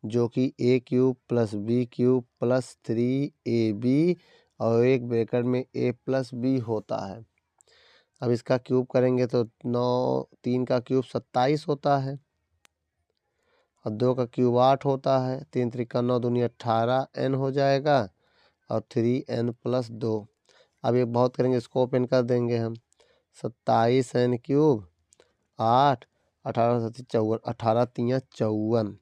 जो कि a cube plus b cube plus 3AB और एक ब्रैकेट में ए प्लस बी होता है। अब इसका क्यूब करेंगे तो 3 का क्यूब 27 होता है और 2 का क्यूब 8 होता है। 3 त्रिका 9 दूनी 18 n हो जाएगा और 3n प्लस 2। अब ये बहुत करेंगे, इसको ओपन कर देंगे हम। 27n क्यूब 8 18 54 18 3 54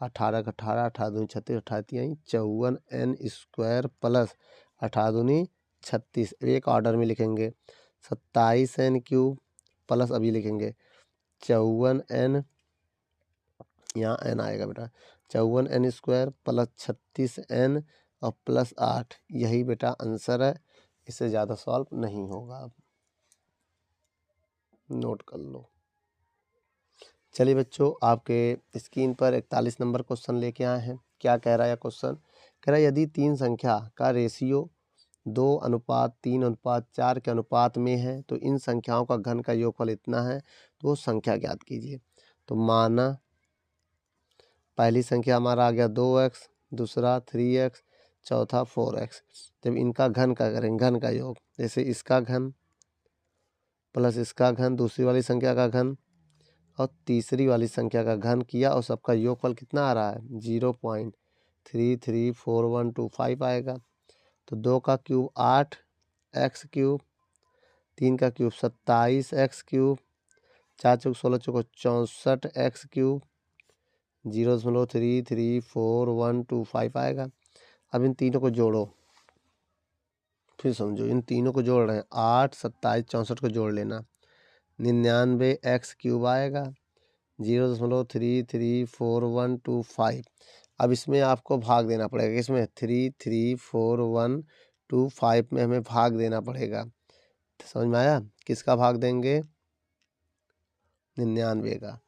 18 का 18 18 दूनी 36 18 3 54 n स्क्वायर प्लस 18 दूनी 36। एक ऑर्डर में लिखेंगे 27n क्यूब प्लस अभी लिखेंगे 54n, यहाँ n आएगा बेटा 54n स्क्वायर प्लस 36n और प्लस 8। यही बेटा आंसर है, इससे ज़्यादा सॉल्व नहीं होगा, नोट कर लो। चलिए बच्चों, आपके स्क्रीन पर 41 नंबर क्वेश्चन लेके आए हैं। क्या कह रहा है क्वेश्चन, कह रहा है यदि 3 संख्या का रेशियो 2:3:4 के अनुपात में है तो इन संख्याओं का घन का योगफल इतना है, तो वो संख्या ज्ञात कीजिए। तो माना पहली संख्या हमारा आ गया 2x, दूसरा 3x, चौथा 4x। जब इनका घन का करेंगे, घन का योग, जैसे इसका घन प्लस इसका घन, दूसरी वाली संख्या का घन और तीसरी वाली संख्या का घन किया और सबका योगफल कितना आ रहा है 0.334125 आएगा। तो 2 का क्यूब 8x क्यूब, 3 का क्यूब 27x क्यूब, 4 चौक 16 चौक 64x क्यूब 0.334125 आएगा। अब इन तीनों को जोड़ो, फिर समझो, इन तीनों को जोड़ रहे हैं, 8 27 64 को जोड़ लेना, 99x क्यूब आएगा 0.334125। अब इसमें आपको भाग देना पड़ेगा, इसमें 334125 में हमें भाग देना पड़ेगा। समझ में आया, किसका भाग देंगे 99 का,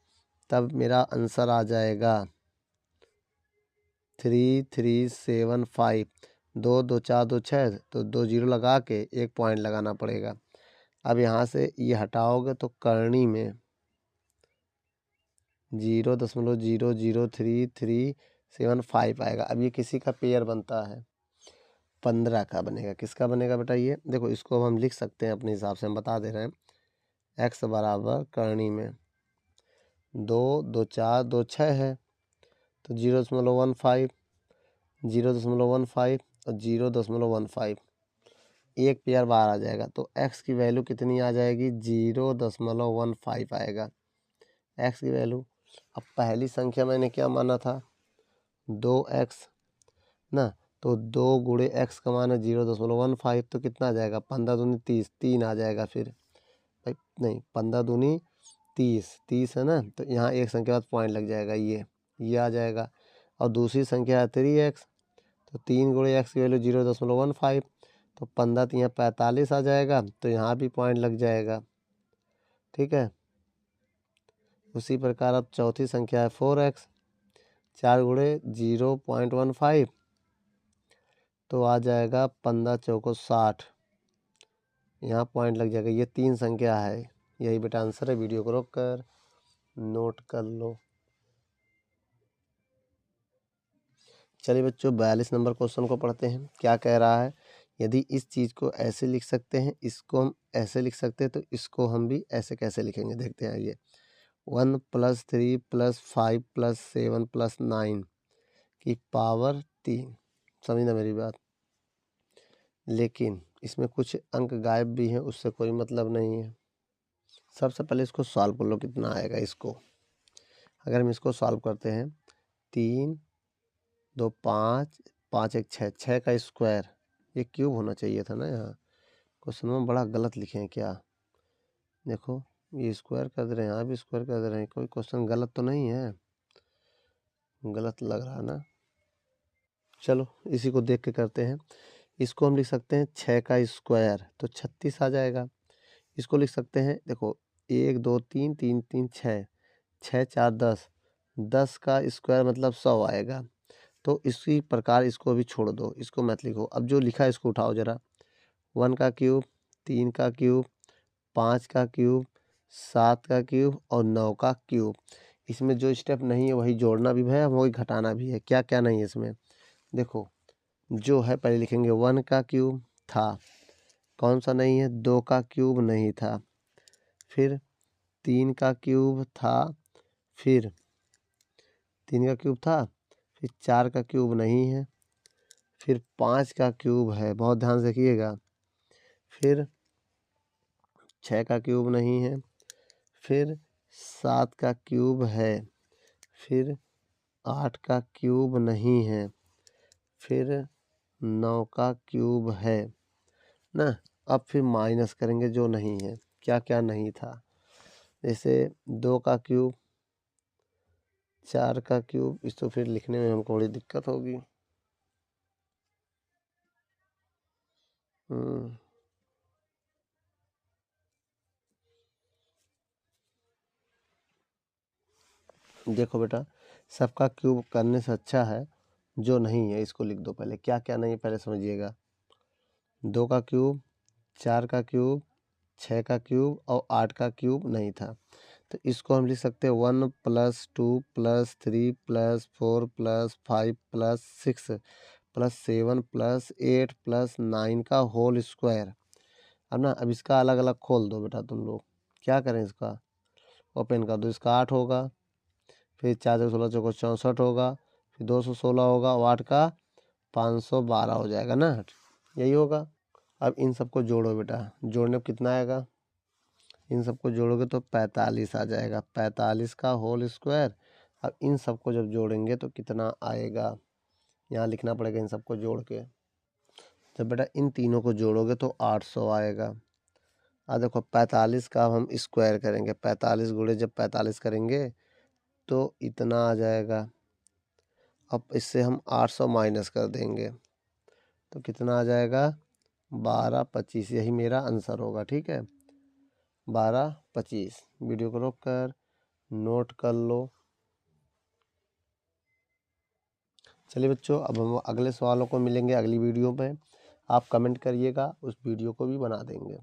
तब मेरा आंसर आ जाएगा 3375। 2 2 4 2 6, तो 2 जीरो लगा के एक पॉइंट लगाना पड़ेगा। अब यहाँ से ये हटाओगे तो करनी में 0.0033375 आएगा। अब ये किसी का पेयर बनता है 15 का बनेगा। किसका बनेगा बेटा, ये देखो, इसको हम लिख सकते हैं अपने हिसाब से, हम बता दे रहे हैं। x बराबर करनी में 2 2 4 2 6 है तो 0.15 0.15 और 0.15 एक पेयर बाहर आ जाएगा। तो x की वैल्यू कितनी आ जाएगी 0.15 आएगा x की वैल्यू। अब पहली संख्या मैंने क्या माना था 2x ना, तो 2 गुणे x का मान है 0.15, तो कितना आ जाएगा 15 दूनी 30, 3 आ जाएगा। फिर भाई नहीं, 15 दूनी 30, 30 है ना, तो यहाँ एक संख्या बाद पॉइंट लग जाएगा, ये आ जाएगा। और दूसरी संख्या है 3x, तो 3 गुणे x की वैल्यू 0.15, तो 15 3 45 आ जाएगा, तो यहाँ भी पॉइंट लग जाएगा। ठीक है, उसी प्रकार अब चौथी संख्या है 4x, 4 गुणे 0.15, तो आ जाएगा 15 चौको 60, यहाँ पॉइंट लग जाएगा। ये 3 संख्या है, यही बेटा आंसर है। वीडियो को रोक कर नोट कर लो। चलिए बच्चों, 42 नंबर क्वेश्चन को पढ़ते हैं। क्या कह रहा है, यदि इस चीज़ को ऐसे लिख सकते हैं, इसको हम ऐसे लिख सकते हैं, तो इसको हम भी ऐसे कैसे लिखेंगे, देखते हैं। ये 1 + 3 + 5 + 7 + 9 की पावर 3। समझना मेरी बात, लेकिन इसमें कुछ अंक गायब भी हैं, उससे कोई मतलब नहीं है। सबसे पहले इसको सॉल्व कर लो, कितना आएगा इसको। अगर हम इसको सॉल्व करते हैं 3 2 5 5 1 6 6 का स्क्वायर, ये क्यूब होना चाहिए था ना यहाँ। क्वेश्चन में बड़ा गलत लिखे हैं क्या, देखो ये स्क्वायर कर दे रहे हैं, यहाँ भी स्क्वायर कर दे रहे हैं, कोई क्वेश्चन गलत तो नहीं है, गलत लग रहा ना। चलो इसी को देख के करते हैं। इसको हम लिख सकते हैं 6 का स्क्वायर तो 36 आ जाएगा। इसको लिख सकते हैं, देखो 1 2 3 3 3 6 6 4 10, 10 का स्क्वायर मतलब 100 आएगा। तो इसी प्रकार इसको भी छोड़ दो, इसको मत लिखो। अब जो लिखा है इसको उठाओ जरा, 1 का क्यूब, 3 का क्यूब, 5 का क्यूब, 7 का क्यूब और 9 का क्यूब। इसमें जो स्टेप नहीं है वही जोड़ना भी है, वही घटाना भी है। क्या क्या नहीं है इसमें, देखो जो है पहले लिखेंगे 1 का क्यूब था, कौन सा नहीं है, 2 का क्यूब नहीं था, फिर 3 का क्यूब था, फिर 3 का क्यूब था, फिर 4 का क्यूब नहीं है, फिर 5 का क्यूब है, बहुत ध्यान से देखिएगा, फिर 6 का क्यूब नहीं है, फिर 7 का क्यूब है, फिर 8 का क्यूब नहीं है, फिर 9 का क्यूब है ना। अब फिर माइनस करेंगे जो नहीं है, क्या क्या नहीं था, जैसे 2 का क्यूब, 4 का क्यूब, इस तो फिर लिखने में हमको बड़ी दिक्कत होगी। देखो बेटा, सबका क्यूब करने से अच्छा है जो नहीं है इसको लिख दो पहले, क्या क्या नहीं है पहले समझिएगा। 2 का क्यूब, 4 का क्यूब, 6 का क्यूब और 8 का क्यूब नहीं था। तो इसको हम लिख सकते हैं 1 + 2 + 3 + 4 + 5 + 6 + 7 + 8 + 9 का होल स्क्वायर। अब ना, अब इसका अलग अलग खोल दो बेटा तुम लोग, क्या करें इसका, ओपन कर दो, इसका 8 होगा, फिर 4 × 16 = 64 होगा, फिर 216 होगा, और 8 का 512 हो जाएगा ना, यही होगा। अब इन सबको जोड़ो बेटा, जोड़ने पर कितना आएगा, इन सबको जोड़ोगे तो 45 आ जाएगा, 45 का होल स्क्वायर। अब इन सबको जब जोड़ेंगे तो कितना आएगा, यहाँ लिखना पड़ेगा इन सबको जोड़ के। जब बेटा इन तीनों को जोड़ोगे तो 800 आएगा। अब देखो 45 का हम स्क्वायर करेंगे, 45 गुणे जब 45 करेंगे तो इतना आ जाएगा। अब इससे हम 800 माइनस कर देंगे तो कितना आ जाएगा, 1225, यही मेरा आंसर होगा। ठीक है, 1225। वीडियो को रोक कर नोट कर लो। चलिए बच्चों, अब हम अगले सवालों को मिलेंगे अगली वीडियो में। आप कमेंट करिएगा, उस वीडियो को भी बना देंगे।